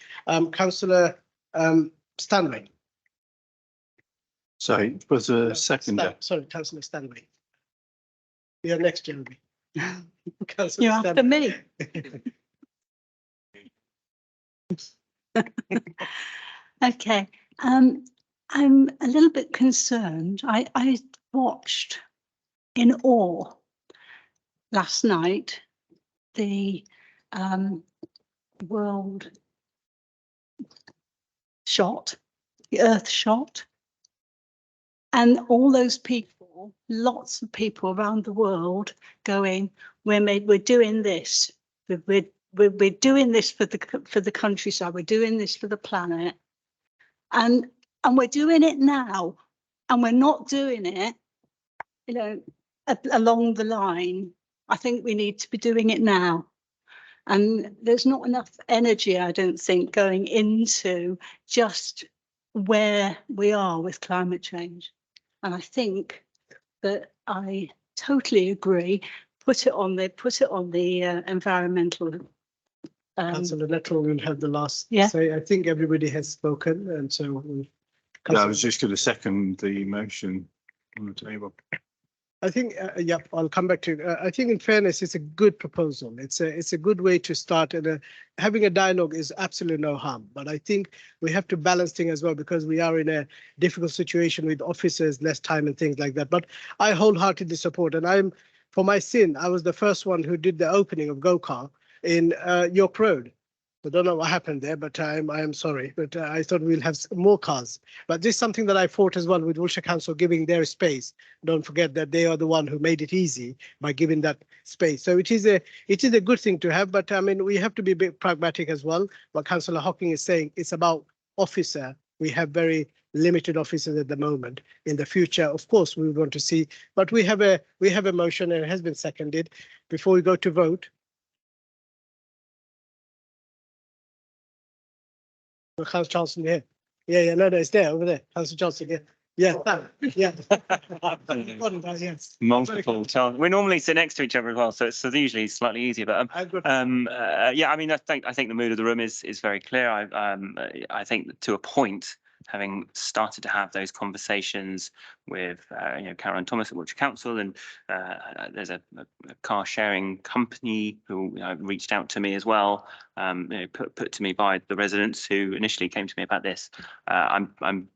Councillor Stanley. Sorry, it was a second. Sorry, Councillor Stanley. You're next, Jeremy. You're after me. Okay, I'm a little bit concerned. I watched in awe last night the world shot, the Earth shot, and all those people, lots of people around the world going, we're doing this, we're we're doing this for the countryside. We're doing this for the planet, and we're doing it now, and we're not doing it, you know, along the line. I think we need to be doing it now. And there's not enough energy, I don't think, going into just where we are with climate change. And I think that I totally agree. Put it on the environmental. Councillor Nettle will have the last Yeah. say. I think everybody has spoken, and so No, I was just going to second the motion on the table. I think, yeah, I'll come back to, I think in fairness, it's a good proposal. It's a good way to start, and having a dialogue is absolutely no harm. But I think we have to balance things as well, because we are in a difficult situation with officers, less time and things like that. But I wholeheartedly support, and for my sin, I was the first one who did the opening of Go-Car in York Road. I don't know what happened there, but I am sorry. But I thought we'll have more cars. But this is something that I fought as well with Wiltshire Council giving their space. Don't forget that they are the one who made it easy by giving that space. So it is a good thing to have. But I mean, we have to be a bit pragmatic as well. What Councillor Hocking is saying, it's about officer. We have very limited officers at the moment. In the future, of course, we want to see. But we have a motion, and it has been seconded. Before we go to vote. Councillor Johnson here. Yeah, no, it's there, over there. Councillor Johnson here. Yeah, yeah. Yes. Multiple chance. We normally sit next to each other as well, so it's usually slightly easier. But yeah, I mean, I think the mood of the room is very clear. I think that to a point, having started to have those conversations with Caroline Thomas at Wiltshire Council, and there's a car sharing company who reached out to me as well, put to me by the residents who initially came to me about this. I'm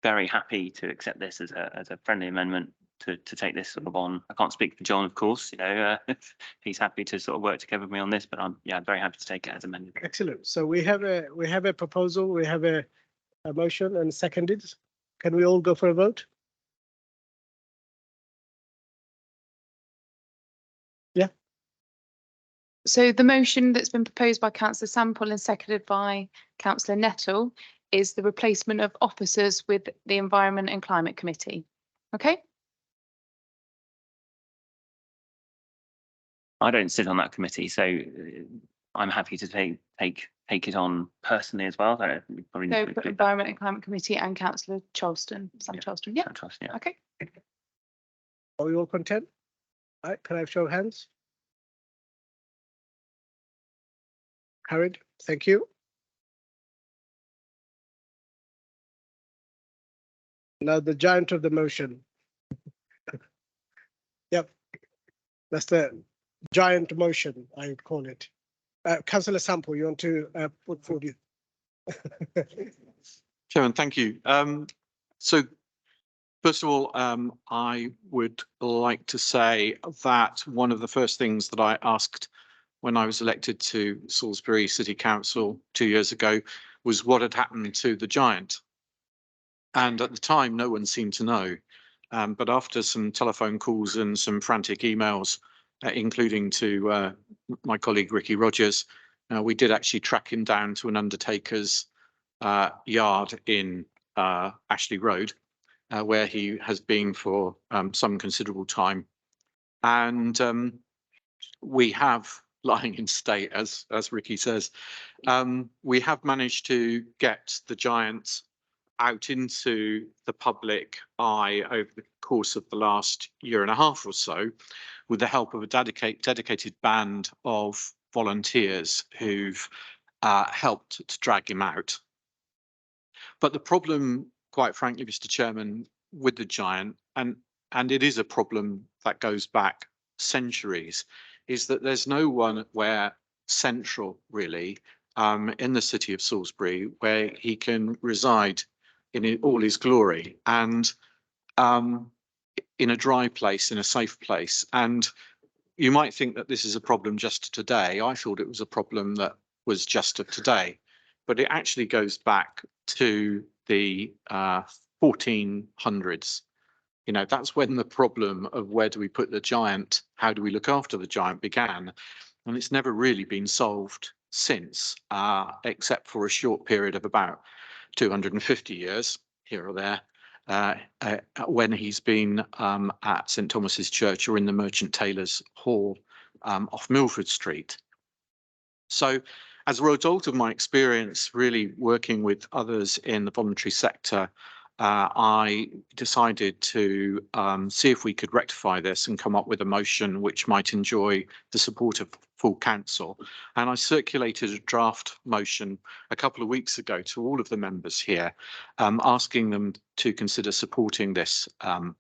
very happy to accept this as a friendly amendment to take this sort of on. I can't speak for John, of course, he's happy to sort of work together with me on this, but I'm very happy to take it as amended. Excellent. So we have a proposal, we have a motion and seconded. Can we all go for a vote? Yeah. So the motion that's been proposed by Councillor Sample and seconded by Councillor Nettle is the replacement of officers with the Environment and Climate Committee. Okay. I don't sit on that committee, so I'm happy to take it on personally as well. So Environment and Climate Committee and Councillor Charleston, Sam Charleston. Yeah. Yeah. Okay. Are we all content? All right, can I have show of hands? Carried. Thank you. Now the giant of the motion. Yep. That's the giant motion, I would call it. Councillor Sample, you want to put forward you? Chairman, thank you. So first of all, I would like to say that one of the first things that I asked when I was elected to Salisbury City Council 2 years ago was what had happened to the giant. And at the time, no one seemed to know. But after some telephone calls and some frantic emails, including to my colleague Ricky Rogers, we did actually track him down to an undertaker's yard in Ashley Road, where he has been for some considerable time. And we have, lying in state, as Ricky says, we have managed to get the giant out into the public eye over the course of the last year and a half or so, with the help of a dedicated band of volunteers who've helped to drag him out. But the problem, quite frankly, Mr. Chairman, with the giant, and it is a problem that goes back centuries, is that there's no one where central, really, in the city of Salisbury, where he can reside in all his glory, and in a dry place, in a safe place. And you might think that this is a problem just today. I thought it was a problem that was just of today, but it actually goes back to the 1400s. That's when the problem of where do we put the giant, how do we look after the giant began. and it's never really been solved since, except for a short period of about 250 years here or there, when he's been at St Thomas's Church or in the Merchant Taylors Hall off Milford Street. So as a result of my experience really working with others in the voluntary sector, I decided to see if we could rectify this and come up with a motion which might enjoy the support of full council. And I circulated a draft motion a couple of weeks ago to all of the members here, asking them to consider supporting this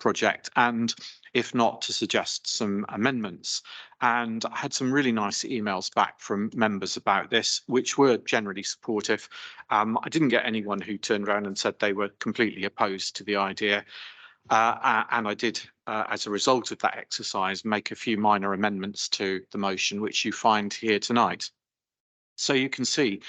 project, and if not, to suggest some amendments. And I had some really nice emails back from members about this, which were generally supportive. I didn't get anyone who turned around and said they were completely opposed to the idea. And I did, as a result of that exercise, make a few minor amendments to the motion, which you find here tonight. So you can see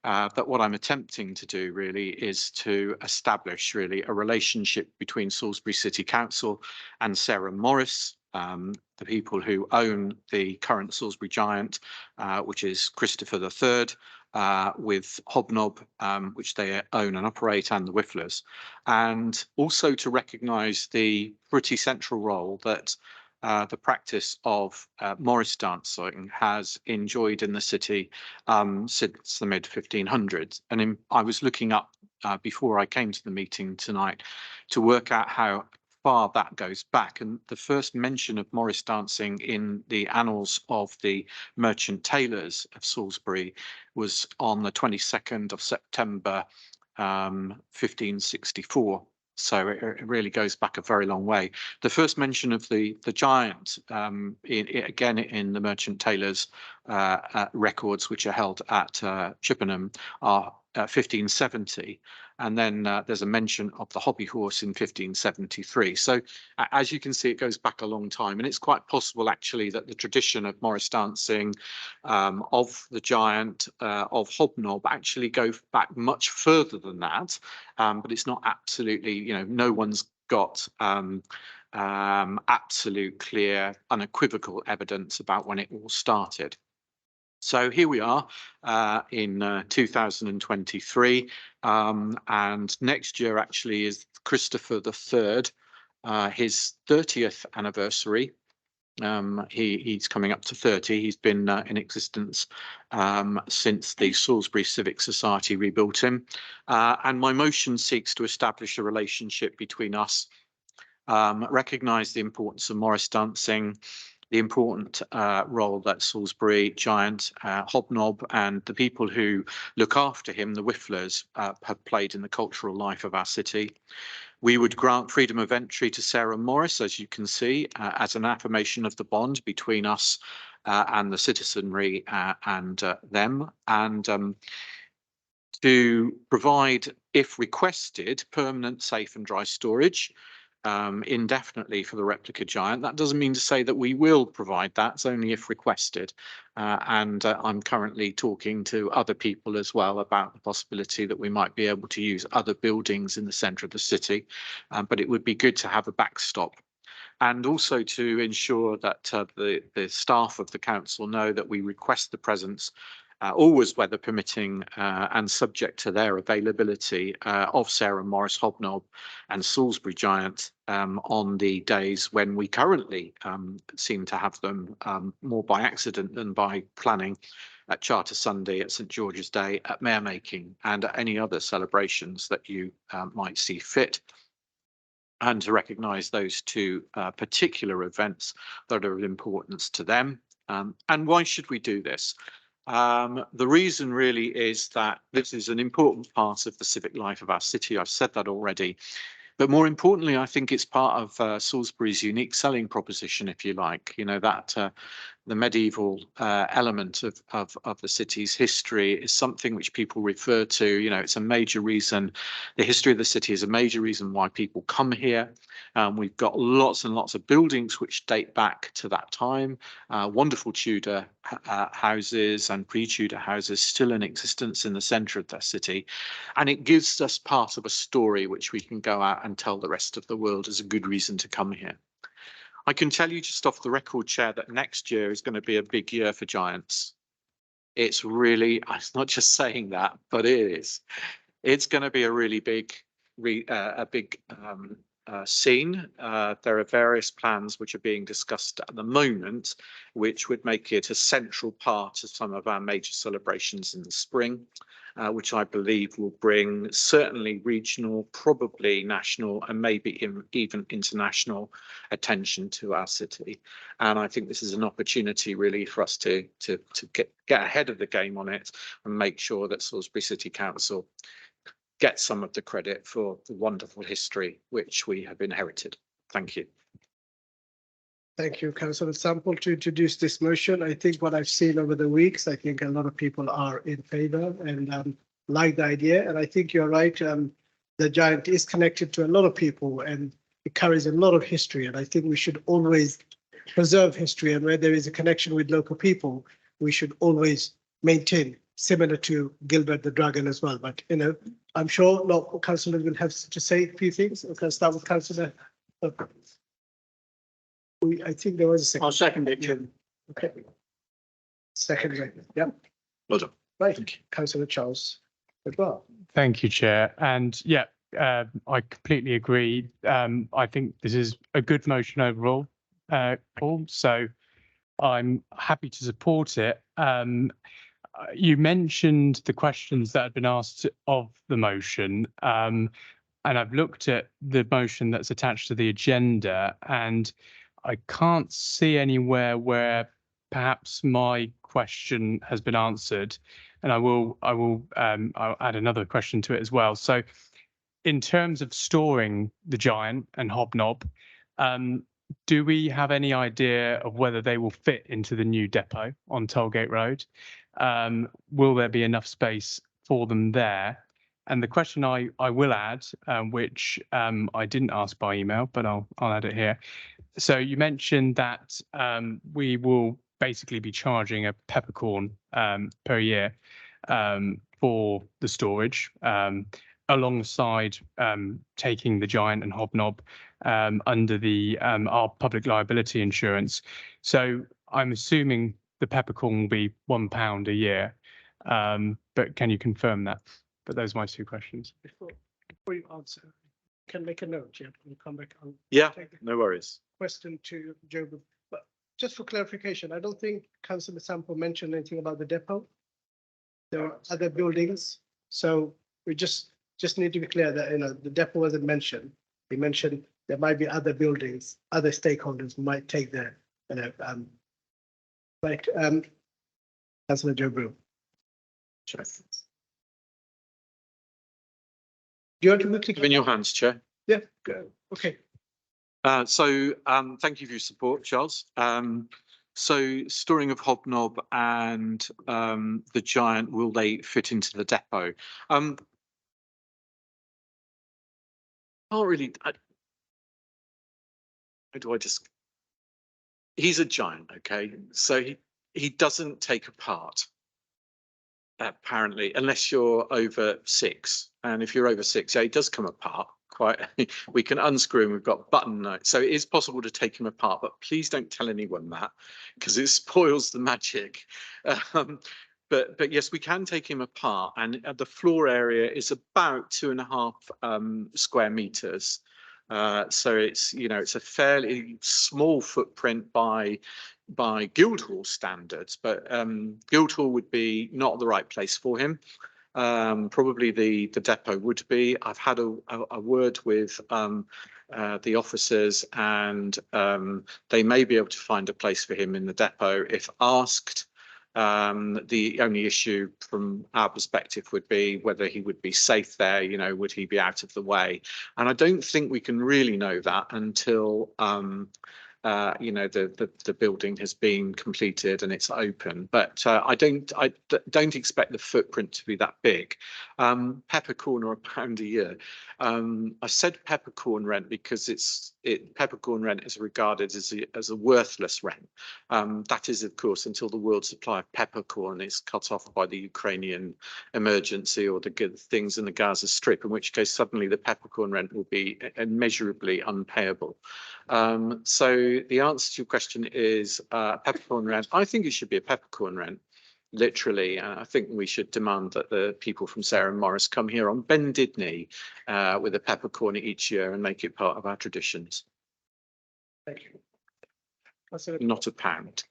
that what I'm attempting to do really is to establish really a relationship between Salisbury City Council and Sarah Morris, the people who own the current Salisbury Giant, which is Christopher III, with Hobnob, which they own and operate, and the Whifflers, and also to recognise the pretty central role that the practice of Morris dancing has enjoyed in the city since the mid 1500s. And I was looking up before I came to the meeting tonight to work out how far that goes back. And the first mention of Morris dancing in the annals of the Merchant Taylors of Salisbury was on the 22nd of September 1564. So it really goes back a very long way. The first mention of the giant, again in the Merchant Taylors records, which are held at Chippenham, are 1570. And then there's a mention of the hobby horse in 1573. So as you can see, it goes back a long time. And it's quite possible, actually, that the tradition of Morris dancing, of the giant, of Hobnob, actually go back much further than that. But it's not absolutely, no one's got absolute, clear, unequivocal evidence about when it all started. So here we are in 2023, and next year actually is Christopher III, his 30th anniversary. He's coming up to 30. He's been in existence since the Salisbury Civic Society rebuilt him. And my motion seeks to establish a relationship between us, recognise the importance of Morris dancing, the important role that Salisbury Giant, Hobnob, and the people who look after him, the Whifflers, have played in the cultural life of our city. We would grant freedom of entry to Sarah Morris, as you can see, as an affirmation of the bond between us and the citizenry and them, and to provide, if requested, permanent, safe and dry storage indefinitely for the replica giant. That doesn't mean to say that we will provide that. It's only if requested. And I'm currently talking to other people as well about the possibility that we might be able to use other buildings in the centre of the city. But it would be good to have a backstop. And also to ensure that the staff of the council know that we request the presence, always weather permitting and subject to their availability, of Sarah Morris, Hobnob and Salisbury Giant on the days when we currently seem to have them more by accident than by planning, at Charter Sunday, at St George's Day, at Mayor Making, and at any other celebrations that you might see fit. And to recognise those two particular events that are of importance to them. And why should we do this? The reason really is that this is an important part of the civic life of our city. I've said that already. But more importantly, I think it's part of Salisbury's unique selling proposition, if you like, that the medieval element of the city's history is something which people refer to. It's a major reason. The history of the city is a major reason why people come here. We've got lots and lots of buildings which date back to that time. Wonderful Tudor houses and pre-Tudor houses still in existence in the centre of the city. And it gives us part of a story which we can go out and tell the rest of the world as a good reason to come here. I can tell you just off the record, Chair, that next year is going to be a big year for Giants. It's really, it's not just saying that, but it is. It's going to be a really big, scene. There are various plans which are being discussed at the moment, which would make it a central part of some of our major celebrations in the spring, which I believe will bring certainly regional, probably national, and maybe even international attention to our city. And I think this is an opportunity really for us to get ahead of the game on it and make sure that Salisbury City Council get some of the credit for the wonderful history which we have inherited. Thank you. Thank you, Councillor Sample, to introduce this motion. I think what I've seen over the weeks, I think a lot of people are in favour and like the idea. And I think you're right. The Giant is connected to a lot of people and it carries a lot of history. And I think we should always preserve history, and where there is a connection with local people, we should always maintain, similar to Gilbert the Dragon as well. But, you know, I'm sure local councillors will have to say a few things. We can start with Councillor. I think there was a second. I'll second it, Chair. Okay. Second, right. Yeah. Well done. Right. Councillor Charles as well. Thank you, Chair. And yeah, I completely agree. I think this is a good motion overall, Paul. So I'm happy to support it. You mentioned the questions that had been asked of the motion, and I've looked at the motion that's attached to the agenda, and I can't see anywhere where perhaps my question has been answered, and I'll add another question to it as well. So, in terms of storing the Giant and Hobnob, do we have any idea of whether they will fit into the new depot on Tollgate Road? Will there be enough space for them there? And the question I will add, which I didn't ask by email, but I'll add it here. So you mentioned that we will basically be charging a peppercorn per year for the storage, alongside taking the Giant and Hobnob under the our public liability insurance. So I'm assuming the peppercorn will be £1 a year, but can you confirm that? But those are my two questions. Before you answer, can make a note, yeah, we'll come back on. Yeah, no worries. Question to Joe, but just for clarification, I don't think Councillor Sample mentioned anything about the depot. There are other buildings, so we just need to be clear that, you know, the depot wasn't mentioned. He mentioned there might be other buildings, other stakeholders might take their, you know, like Councillor Joe Brew. Sure. Do you want to quickly? In your hands, Chair. Yeah, go. Okay. Thank you for your support, Charles. So storing of Hobnob and the Giant, will they fit into the depot? Can't really. How do I just? He's a Giant, okay? So he doesn't take apart. Apparently, unless you're over 6, and if you're over 6, yeah, it does come apart quite. We can unscrew him. We've got button notes, so it is possible to take him apart. But please don't tell anyone that, because it spoils the magic. But yes, we can take him apart, and the floor area is about 2.5 square meters. So it's, you know, it's a fairly small footprint by Guildhall standards, but Guildhall would be not the right place for him. Probably the depot would be. I've had a word with the officers, and they may be able to find a place for him in the depot if asked. The only issue from our perspective would be whether he would be safe there. You know, would he be out of the way? And I don't think we can really know that until you know, the building has been completed and it's open. But I don't expect the footprint to be that big. Peppercorn or £1 a year. I said peppercorn rent because peppercorn rent is regarded as a worthless rent. That is, of course, until the world supply of peppercorn is cut off by the Ukrainian emergency or the things in the Gaza Strip, in which case suddenly the peppercorn rent will be immeasurably unpayable. So So the answer to your question is peppercorn rent. I think it should be a peppercorn rent, literally. I think we should demand that the people from Sarah and Morris come here on bended knee with a peppercorn each year and make it part of our traditions. Thank you. Not a pound.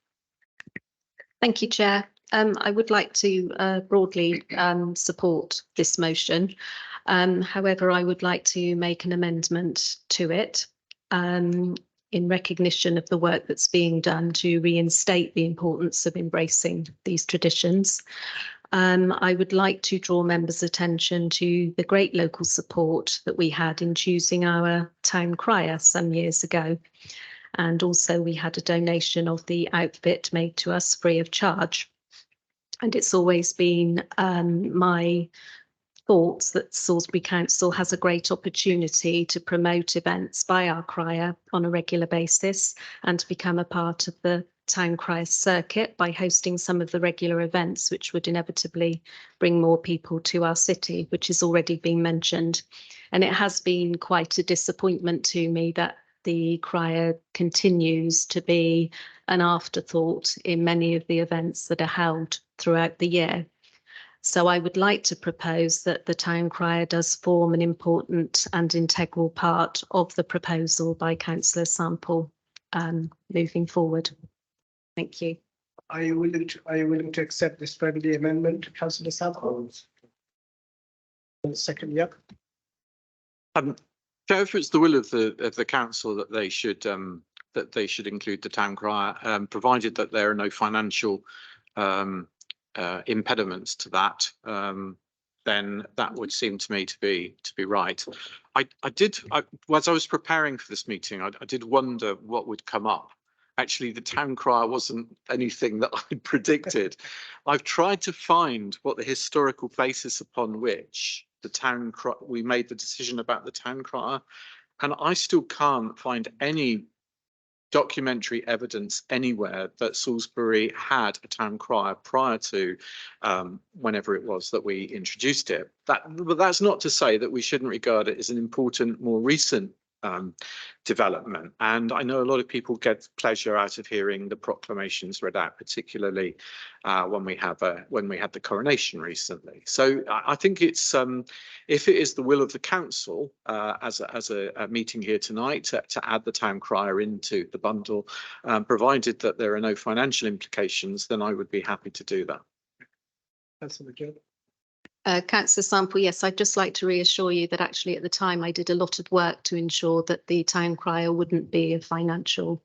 Thank you, Chair. I would like to broadly support this motion. However, I would like to make an amendment to it in recognition of the work that's being done to reinstate the importance of embracing these traditions. I would like to draw members' attention to the great local support that we had in choosing our town crier some years ago. And also we had a donation of the outfit made to us free of charge. And it's always been my thoughts that Salisbury Council has a great opportunity to promote events by our crier on a regular basis and to become a part of the town crier circuit by hosting some of the regular events which would inevitably bring more people to our city, which has already been mentioned. And it has been quite a disappointment to me that the crier continues to be an afterthought in many of the events that are held throughout the year. So I would like to propose that the town crier does form an important and integral part of the proposal by Councillor Sample moving forward. Thank you. Are you willing to accept this friendly amendment, Councillor Sample? Second, yep. So if it's the will of the council that they should include the town crier, provided that there are no financial impediments to that, then that would seem to me to be right. As I was preparing for this meeting, I did wonder what would come up. Actually, the town crier wasn't anything that I predicted. I've tried to find what the historical basis upon which we made the decision about the town crier, and I still can't find any documentary evidence anywhere that Salisbury had a town crier prior to whenever it was that we introduced it. But that's not to say that we shouldn't regard it as an important, more recent development. And I know a lot of people get pleasure out of hearing the proclamations read out, particularly when we had the coronation recently. So I think it's if it is the will of the council as a meeting here tonight to add the town crier into the bundle, provided that there are no financial implications, then I would be happy to do that. Councillor Joe. Councillor Sample, yes, I'd just like to reassure you that actually at the time I did a lot of work to ensure that the town crier wouldn't be a financial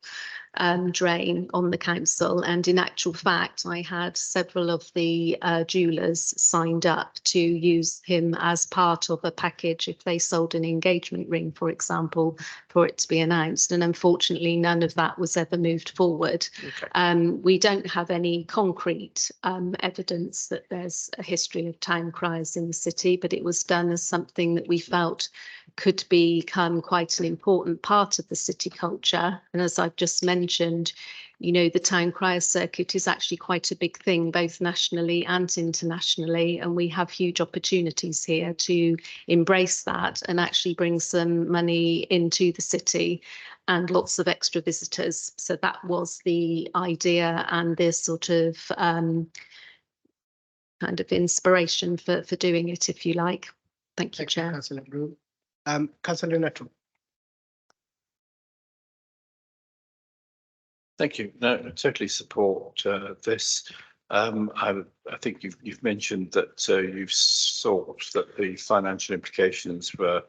drain on the council, and in actual fact I had several of the jewellers signed up to use him as part of a package if they sold an engagement ring, for example, for it to be announced, and unfortunately none of that was ever moved forward. Okay. We don't have any concrete evidence that there's a history of town criers in the city, but it was done as something that we felt could become quite an important part of the city culture. And as I've just mentioned, you know, the town crier circuit is actually quite a big thing, both nationally and internationally. And we have huge opportunities here to embrace that and actually bring some money into the city and lots of extra visitors. So that was the idea and this sort of kind of inspiration for doing it, if you like. Thank you, Chair. Councillor Bloom. Councillor Nettle. Thank you. No, I totally support this. I think you've mentioned that you've sought that the financial implications were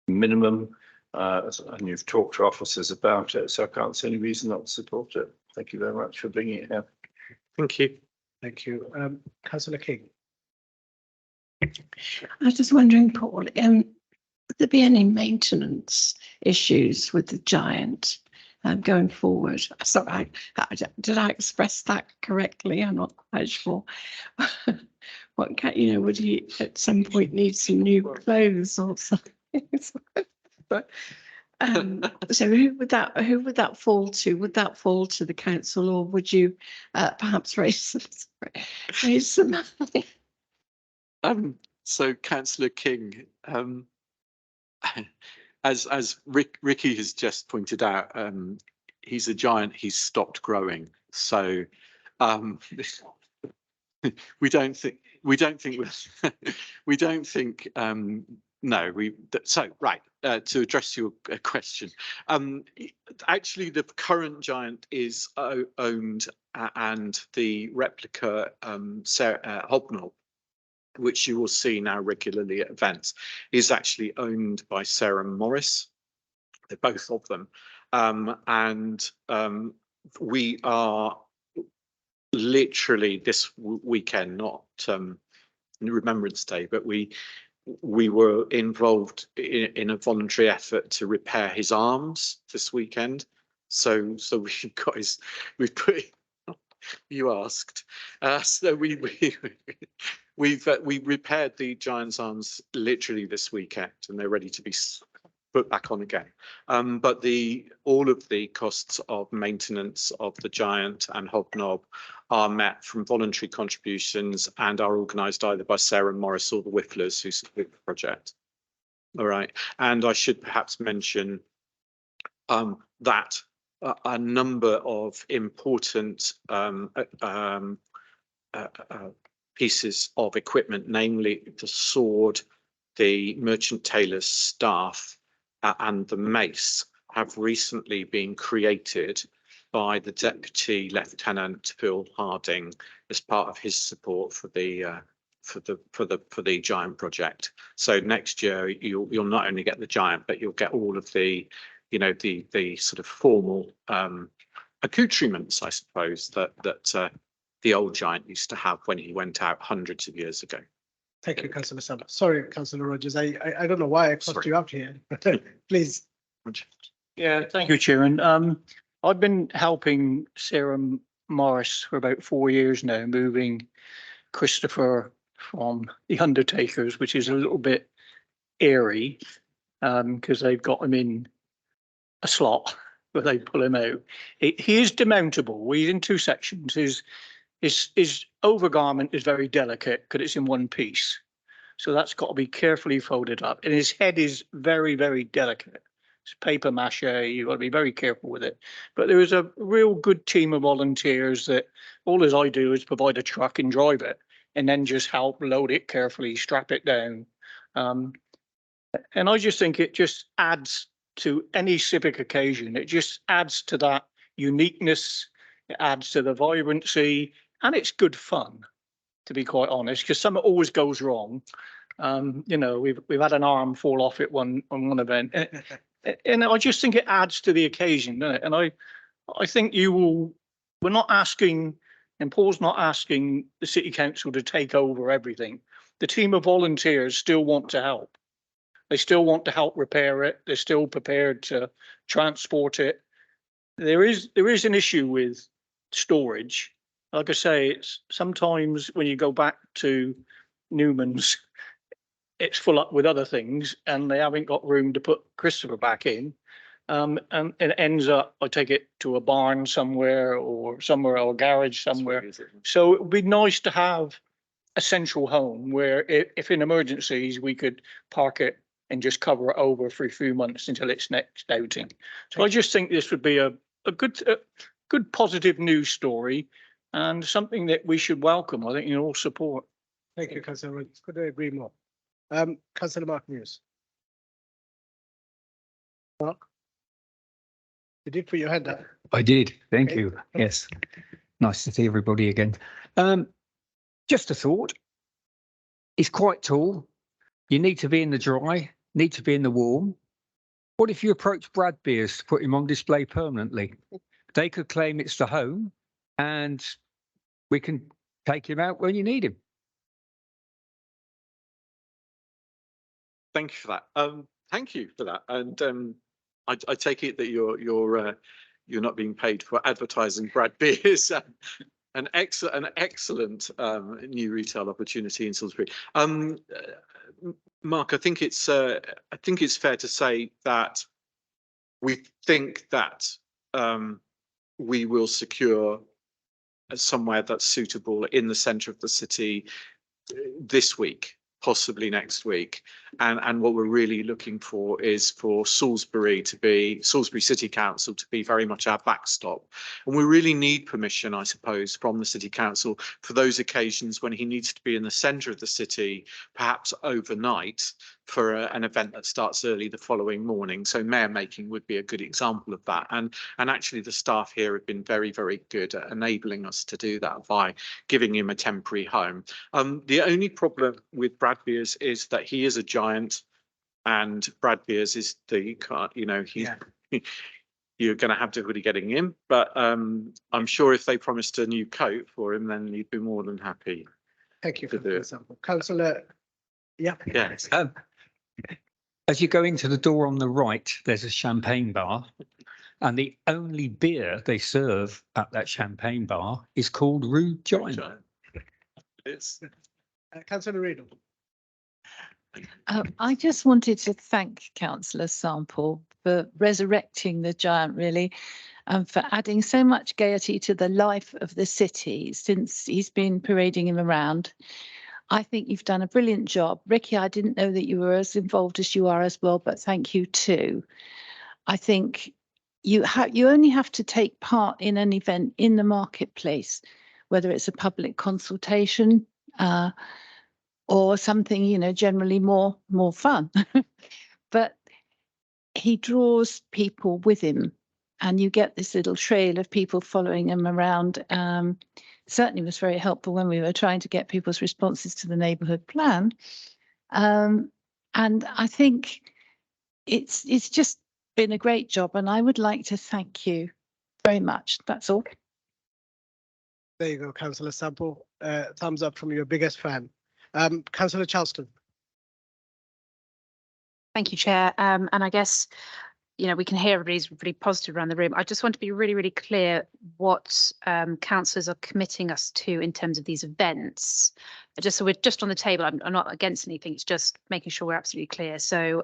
minimum, and you've talked to officers about it. So I can't see any reason not to support it. Thank you very much for bringing it here. Thank you. Thank you. Councillor King. I was just wondering, Paul, would there be any maintenance issues with the giant going forward? Sorry, did I express that correctly? I'm not quite sure. What can you know? Would he at some point need some new clothes or something? But so who would that fall to? Would that fall to the council, or would you perhaps raise some money? So Councillor King, as Ricky has just pointed out, he's a giant, he's stopped growing. So we don't think we don't think no, so right, to address your question, actually the current giant is owned and the replica hobnob, which you will see now regularly at events, is actually owned by Sarah Morris. They're both of them, and we are literally this weekend, not Remembrance Day, but we were involved in a voluntary effort to repair his arms this weekend. So we've put, you asked, so we repaired the giant's arms literally this weekend, and they're ready to be put back on again. But all of the costs of maintenance of the giant and hobnob are met from voluntary contributions and are organised either by Sarah Morris or the Whifflers who support the project. All right, and I should perhaps mention that a number of important pieces of equipment, namely the sword, the merchant tailor's staff, and the mace, have recently been created by the Deputy Lieutenant Phil Harding as part of his support for the giant project. So next year you'll not only get the giant, but you'll get all of the, you know, the sort of formal accoutrements, I suppose, that the old giant used to have when he went out hundreds of years ago. Thank you, Councillor Summer. Sorry, Councillor Rogers. I don't know why I crossed you out here. Please. Yeah, thank you, Chairman. I've been helping Sarah Morris for about 4 years now, moving Christopher from the Undertakers, which is a little bit airy, because they've got him in a slot where they pull him out. He is demountable. He's in 2 sections. His overgarment is very delicate because it's in one piece. So that's got to be carefully folded up. And his head is very, very delicate. It's paper mache. You've got to be very careful with it. But there is a real good team of volunteers that all as I do is provide a truck and drive it, and then just help load it carefully, strap it down. And I just think it just adds to any civic occasion. It just adds to that uniqueness. It adds to the vibrancy, and it's good fun, to be quite honest, because something always goes wrong. You know, we've had an arm fall off at one event, and I just think it adds to the occasion, doesn't it? And I think we're not asking, and Paul's not asking the City Council to take over everything. The team of volunteers still want to help. They still want to help repair it. They're still prepared to transport it. There is an issue with storage. Like I say, it's sometimes when you go back to Newman's, it's full up with other things and they haven't got room to put Christopher back in. And it ends up, I take it to a barn somewhere or a garage somewhere. So it would be nice to have a central home where if in emergencies, we could park it and just cover it over for a few months until its next outing. So I just think this would be a good positive news story and something that we should welcome. I think you all support. Thank you, Councillor Rogers. Could I agree more? Councillor Mark News. Mark? You did put your hand up. I did. Thank Okay. you. Yes. Nice to see everybody again. Just a thought. It's quite tall. You need to be in the dry, need to be in the warm. What if you approach Brad Beers to put him on display permanently? They could claim it's the home and we can take him out when you need him. Thank you for that. Thank you for that. And I take it that you're not being paid for advertising Brad Beers. An excellent new retail opportunity in Salisbury. Mark, I think it's fair to say that we think that we will secure somewhere that's suitable in the centre of the city this week. possibly next week. And what we're really looking for is for Salisbury City Council to be very much our backstop. And we really need permission, I suppose, from the City Council for those occasions when he needs to be in the centre of the city, perhaps overnight, for an event that starts early the following morning. So mayor making would be a good example of that. And actually the staff here have been very, very good at enabling us to do that by giving him a temporary home. The only problem with Brad Beers is that he is a giant, and Brad Beers is you're going to have difficulty getting him. But I'm sure if they promised a new coat for him, then he'd be more than happy. Thank you for the example. Councillor, yeah. Yes. As you go into the door on the right, there's a champagne bar, and the only beer they serve at that champagne bar is called Rude Giant. It's Councillor Riddle. I just wanted to thank Councillor Sample for resurrecting the giant, really, and for adding so much gaiety to the life of the city since he's been parading him around. I think you've done a brilliant job. Ricky, I didn't know that you were as involved as you are as well, but thank you too. I think you only have to take part in an event in the marketplace, whether it's a public consultation or something, generally more fun. But he draws people with him, and you get this little trail of people following him around. Certainly was very helpful when we were trying to get people's responses to the neighbourhood plan. And I think it's just been a great job, and I would like to thank you very much. That's all. There you go, Councillor Sample. Thumbs up from your biggest fan. Councillor Charleston. Thank you, Chair. And I guess, we can hear everybody's really positive around the room. I just want to be really, really clear what councillors are committing us to in terms of these events. Just so we're just on the table, I'm not against anything. It's just making sure we're absolutely clear. So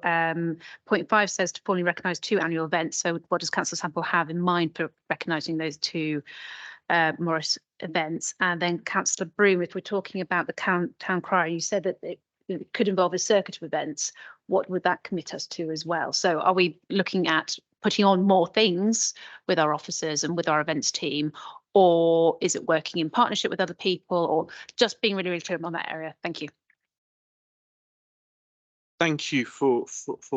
point 5 says to formally recognise 2 annual events. So what does Councillor Sample have in mind for recognising those 2 Morris events? And then Councillor Broom, if we're talking about the town crier, you said that it could involve a circuit of events. What would that commit us to as well? So are we looking at putting on more things with our officers and with our events team, or is it working in partnership with other people, or just being really, really clear on that area? Thank you. Thank you for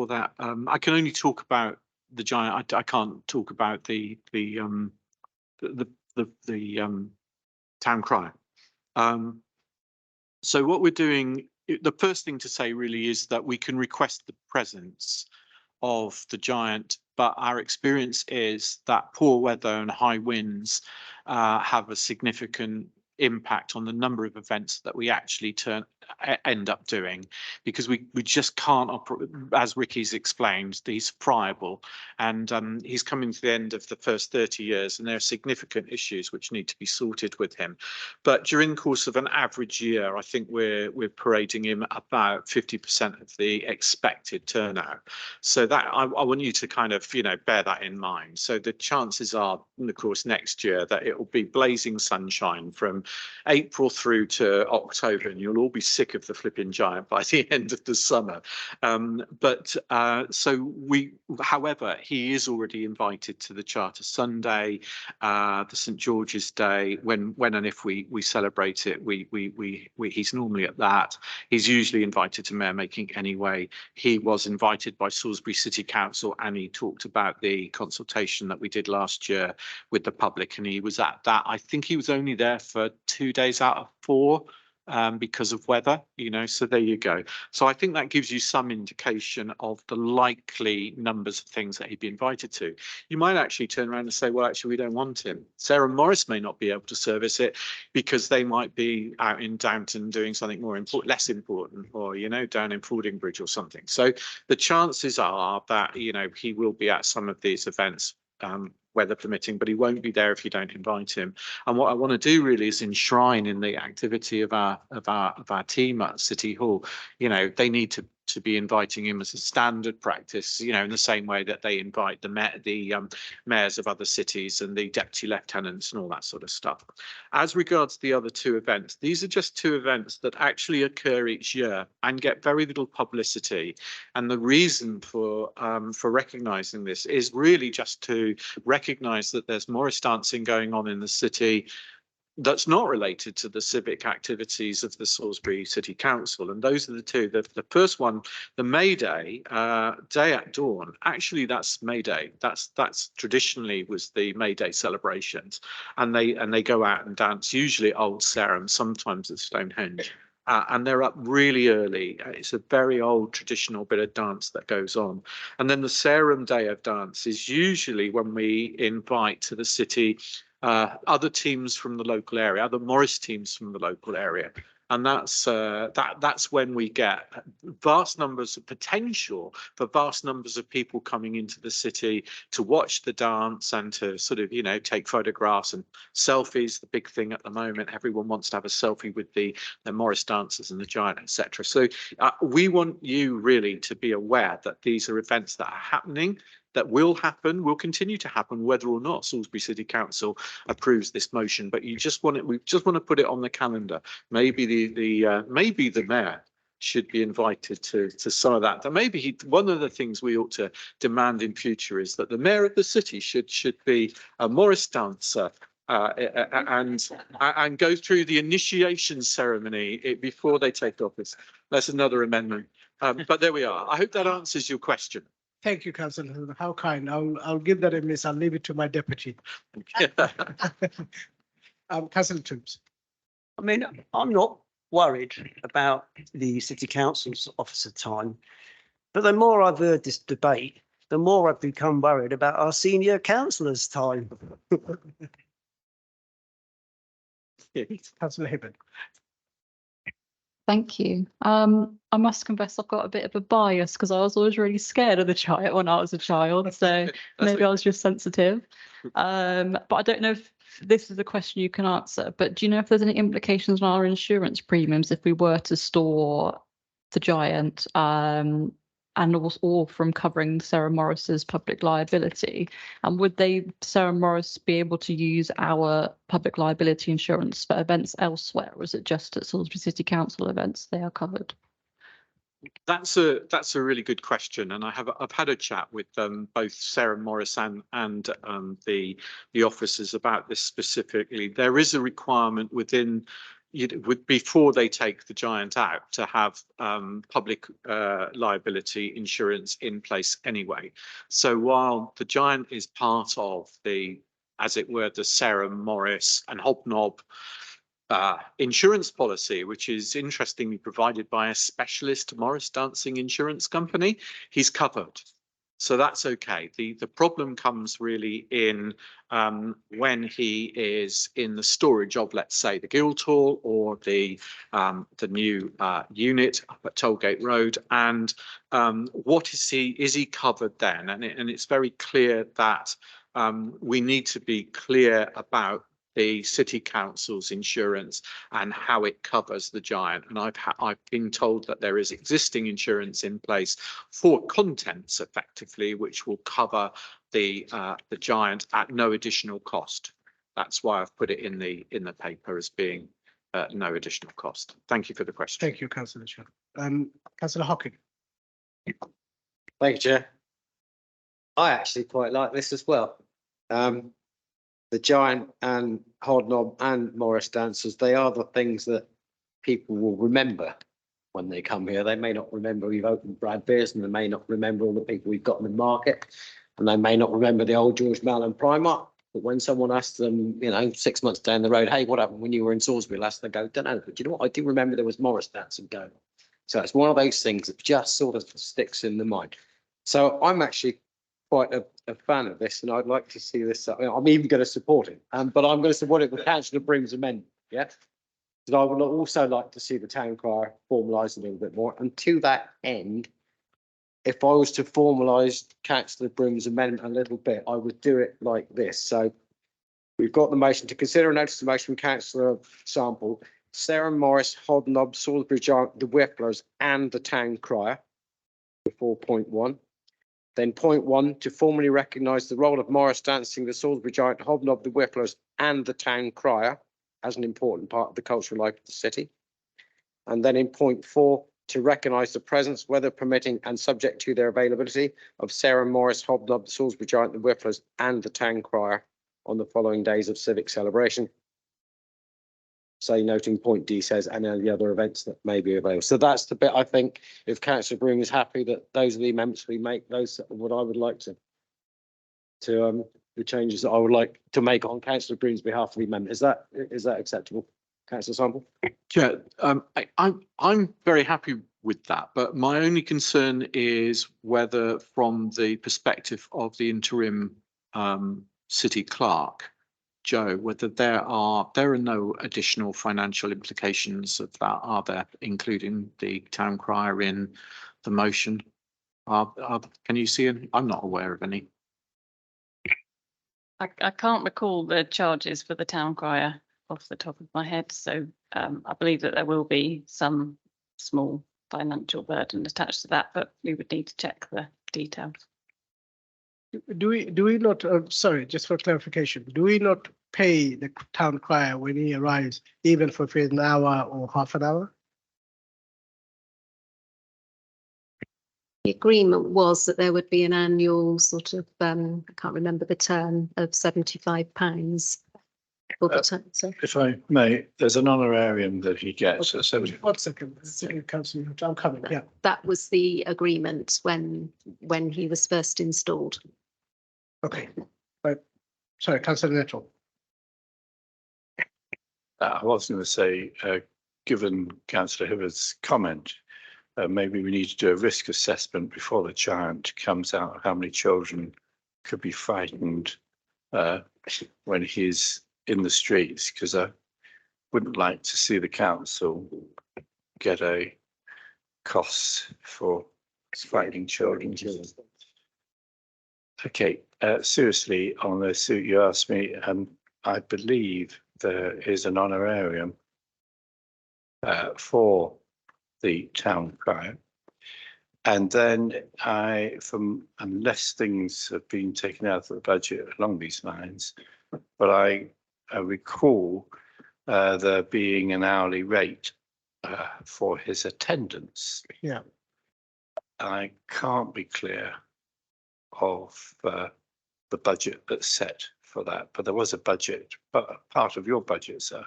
that. I can only talk about the giant. I can't talk about the town crier. So what we're doing, the first thing to say really is that we can request the presence of the giant, but our experience is that poor weather and high winds have a significant impact on the number of events that we actually end up doing, because we just can't operate. As Ricky's explained, he's friable, and he's coming to the end of the first 30 years, and there are significant issues which need to be sorted with him. But during the course of an average year, I think we're parading him about 50% of the expected turnout. So that I want you to kind of bear that in mind. So the chances are, of course, next year that it will be blazing sunshine from April through to October, and you'll all be sick of the flipping giant by the end of the summer. However, he is already invited to the Charter Sunday, the St George's Day. When and if we celebrate it, he's normally at that. He's usually invited to mayor making anyway. He was invited by Salisbury City Council, and he talked about the consultation that we did last year with the public, and he was at that. I think he was only there for 2 days out of 4 because of weather, so there you go. So I think that gives you some indication of the likely numbers of things that he'd be invited to. You might actually turn around and say, well, actually, we don't want him. Sarah Morris may not be able to service it because they might be out in Downton doing something less important, or, down in Fordingbridge or something. So the chances are that, he will be at some of these events, weather permitting, but he won't be there if you don't invite him. And what I want to do really is enshrine in the activity of our team at City Hall. They need to to be inviting him as a standard practice, you know, in the same way that they invite the mayors of other cities and the deputy lieutenants and all that sort of stuff. As regards the other two events, these are just two events that actually occur each year and get very little publicity. And the reason for recognising this is really just to recognise that there's Morris dancing going on in the city that's not related to the civic activities of the Salisbury City Council. And those are the two. The first one, the May Day, Day at Dawn, actually that's May Day. That's traditionally was the May Day celebrations. And they go out and dance, usually at Old Sarum, sometimes at Stonehenge. And they're up really early. It's a very old traditional bit of dance that goes on. And then the Sarum Day of Dance is usually when we invite to the city other teams from the local area, other Morris teams from the local area. And that's when we get vast numbers of potential for vast numbers of people coming into the city to watch the dance and to sort of, you know, take photographs and selfies. The big thing at the moment, everyone wants to have a selfie with the Morris dancers and the giant, etc. So we want you really to be aware that these are events that are happening, that will happen, will continue to happen, whether or not Salisbury City Council approves this motion. But we just want to put it on the calendar. Maybe maybe the mayor should be invited to some of that. And maybe one of the things we ought to demand in future is that the mayor of the city should be a Morris dancer. And go through the initiation ceremony before they take office. That's another amendment. But there we are. I hope that answers your question. Thank you, Councillor. How kind. I'll give that a miss. I'll leave it to my deputy. Councillor Toombs. I mean, I'm not worried about the city council's officer time, but the more I've heard this debate, the more I've become worried about our senior councillors' time. Councillor Hibbard. Thank you. I must confess I've got a bit of a bias because I was always really scared of the giant when I was a child, so maybe I was just sensitive. But I don't know if this is a question you can answer, but do you know if there's any implications on our insurance premiums if we were to store the giant, and also from covering Sarah Morris's public liability? And would Sarah Morris be able to use our public liability insurance for events elsewhere, or is it just at Salisbury City Council events they are covered? That's a really good question, and I've had a chat with both Sarah Morris and the officers about this specifically. There is a requirement within before they take the giant out to have public liability insurance in place anyway. So while the giant is part of the, as it were, the Sarah Morris and Hobnob insurance policy, which is interestingly provided by a specialist Morris dancing insurance company, he's covered. So that's okay. The problem comes really in when he is in the storage of, let's say, the Guildhall or the new unit up at Tollgate Road, and what is he covered then? And it's very clear that we need to be clear about the City Council's insurance and how it covers the giant. And I've been told that there is existing insurance in place for contents, effectively, which will cover the giant at no additional cost. That's why I've put it in the paper as being no additional cost. Thank you for the question. Thank you, Councillor Chair. Councillor Hocking. Thank you, Chair. I actually quite like this as well. The giant and Hobnob and Morris dancers, they are the things that people will remember when they come here. They may not remember we've opened Brad Beers, and they may not remember all the people we've got in the market, and they may not remember the old George Mallen Primark. But when someone asks them, 6 months down the road, hey, what happened when you were in Salisbury last? They go, don't know. But you know what? I do remember there was Morris dancing going on. So it's one of those things that just sort of sticks in the mind. So I'm actually quite a fan of this, and I'd like to see this. I'm even going to support it, but I'm going to support it with Councillor Broom's amendment. Yeah, but I would also like to see the town crier formalised a little bit more. And to that end, if I was to formalise Councillor Broom's amendment a little bit, I would do it like this. So we've got the motion to consider a notice of motion from Councillor Sample, Sarah Morris, Hobnob, Salisbury Giant, the Whipplers, and the town crier. 4.1. Then 0.1, to formally recognise the role of Morris dancing, the Salisbury Giant, Hobnob, the Whipplers and the town crier as an important part of the cultural life of the city. And then in 0.4, to recognise the presence, weather permitting and subject to their availability, of Sarah Morris, Hobnob, the Salisbury Giant, the Whipplers and the town crier on the following days of civic celebration. Say noting point D says and any other events that may be available. So that's the bit, I think, if Councillor Broom is happy that those are the amendments we make, those are what I would like to the changes that I would like to make on Councillor Broom's behalf of the amendment. Is that acceptable, Councillor Sample? Chair, I'm very happy with that, but my only concern is whether, from the perspective of the interim city clerk, Joe, whether there are no additional financial implications of that, are there, including the town crier in the motion? Can you see any? I'm not aware of any. I can't recall the charges for the town crier off the top of my head, so I believe that there will be some small financial burden attached to that, but we would need to check the details. Do we not, sorry, just for clarification, do we not pay the town crier when he arrives, even for an hour or half an hour? The agreement was that there would be an annual sort of, I can't remember the term, of £75 for the term. So If I may, there's an honorarium that he gets at 70. 1 second, Councillor, I'm coming, yeah. that was the agreement when he was first installed. Okay, right. Sorry, Councillor Nettle. I was going to say, given Councillor Hibbard's comment, maybe we need to do a risk assessment before the giant comes out, how many children could be frightened when he's in the streets, because I wouldn't like to see the council get a cost for frightening children. Okay, seriously, on the suit you asked me, I believe there is an honorarium for the town crier. And then unless things have been taken out of the budget along these lines, but I recall there being an hourly rate for his attendance. Yeah. I can't be clear of the budget that's set for that, but there was a budget, but part of your budget, sir,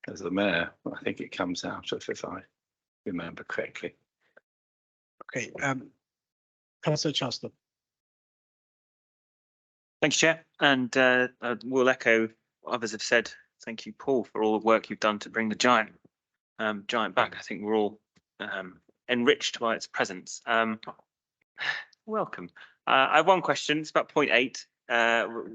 as the mayor, I think it comes out of, if I remember correctly. Okay, Councillor Chancellor. Thank you, Chair, and we'll echo what others have said. Thank you, Paul, for all the work you've done to bring the giant back. I think we're all enriched by its presence. Welcome. I have one question. It's about point 8.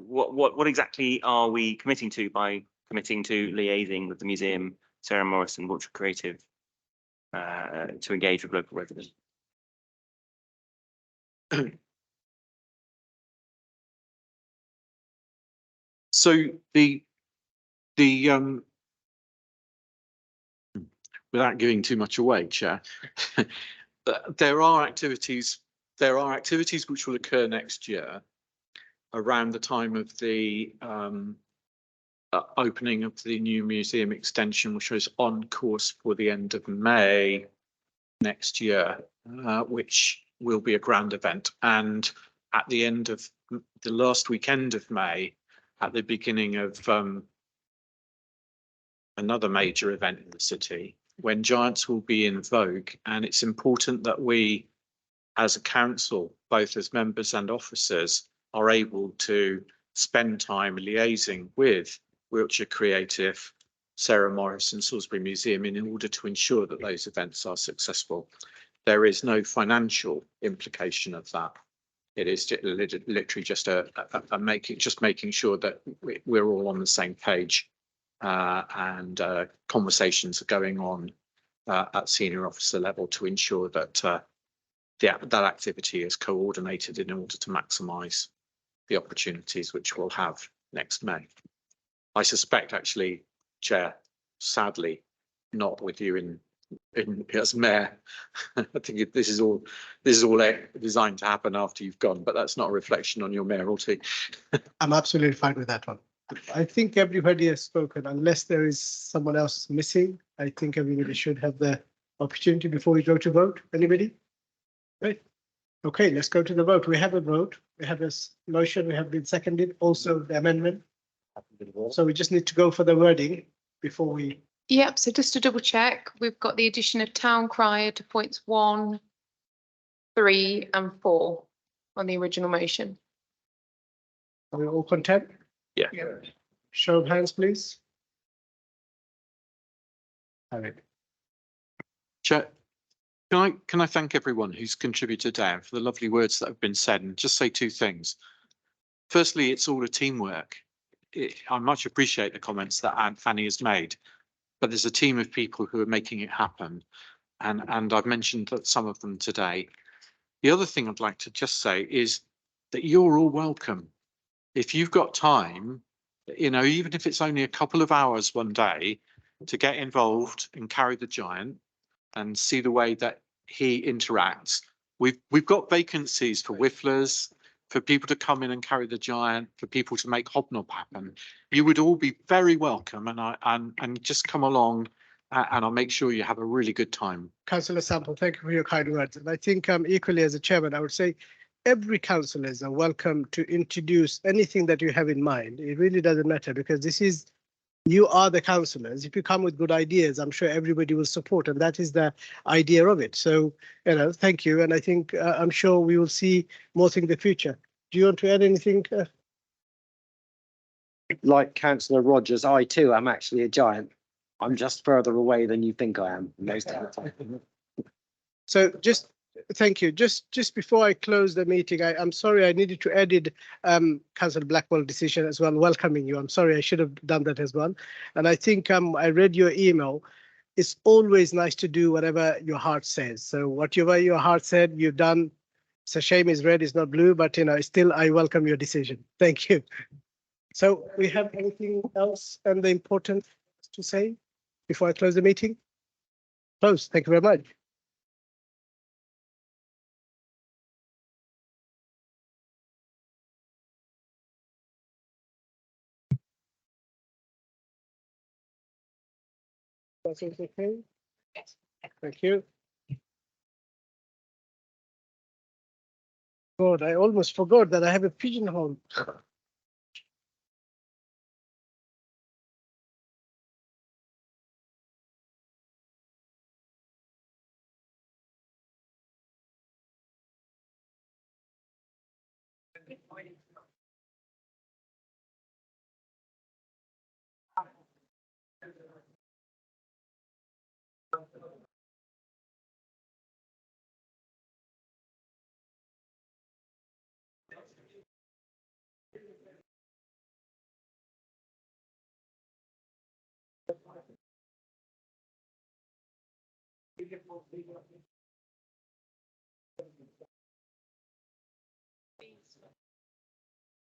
What exactly are we committing to by committing to liaising with the museum, Sarah Morris and Wiltshire Creative to engage with local residents? So without giving too much away, Chair, there are activities which will occur next year around the time of the opening of the new museum extension, which is on course for the end of May next year, which will be a grand event. And at the end of the last weekend of May, at the beginning of another major event in the city, when giants will be in vogue. And it's important that we, as a council, both as members and officers, are able to spend time liaising with Wiltshire Creative, Sarah Morris and Salisbury Museum in order to ensure that those events are successful. There is no financial implication of that. It is literally just making sure that we're all on the same page, and conversations are going on at senior officer level to ensure that that activity is coordinated in order to maximise the opportunities which we'll have next May. I suspect, actually, Chair, sadly, not with you in as mayor. I think this is all designed to happen after you've gone, but that's not a reflection on your mayoralty. I'm absolutely fine with that one. I think everybody has spoken, unless there is someone else missing. I think everybody should have the opportunity before we go to vote. Anybody? Right. Okay, let's go to the vote. We have a vote. We have a motion. We have been seconded. Also the amendment. So we just need to go for the wording before we. Yep, so just to double check, we've got the addition of town crier to points 1, 3 and 4 on the original motion. Are we all content? Yeah. Show of hands, please. Have it. Chair, can I thank everyone who's contributed there for the lovely words that have been said, and just say two things. Firstly, it's all a teamwork. I much appreciate the comments that Aunt Fanny has made, but there's a team of people who are making it happen. And I've mentioned that some of them today. The other thing I'd like to just say is that you're all welcome. If you've got time, you know, even if it's only a couple of hours one day, to get involved and carry the giant and see the way that he interacts. We've got vacancies for whifflers, for people to come in and carry the giant, for people to make Hobnob happen. You would all be very welcome, and just come along, and I'll make sure you have a really good time. Councillor Sample, thank you for your kind words. And I think equally as a chairman, I would say every councillor is welcome to introduce anything that you have in mind. It really doesn't matter, because this is, you are the councillors. If you come with good ideas, I'm sure everybody will support, and that is the idea of it. So, you know, thank you. And I think I'm sure we will see more things in the future. Do you want to add anything? Like Councillor Rogers, I too am actually a giant. I'm just further away than you think I am most of the time. So just thank you. Just before I close the meeting, I'm sorry I needed to edit Councillor Blackwell's decision as well, welcoming you. I'm sorry, I should have done that as well. And I think I read your email. It's always nice to do whatever your heart says. So whatever your heart said, you've done. It's a shame it's red, it's not blue, but you know, still I welcome your decision. Thank you. So we have anything else and the important to say before I close the meeting? Close. Thank you very much. That's okay. Thank you. God, I almost forgot that I have a pigeonhole.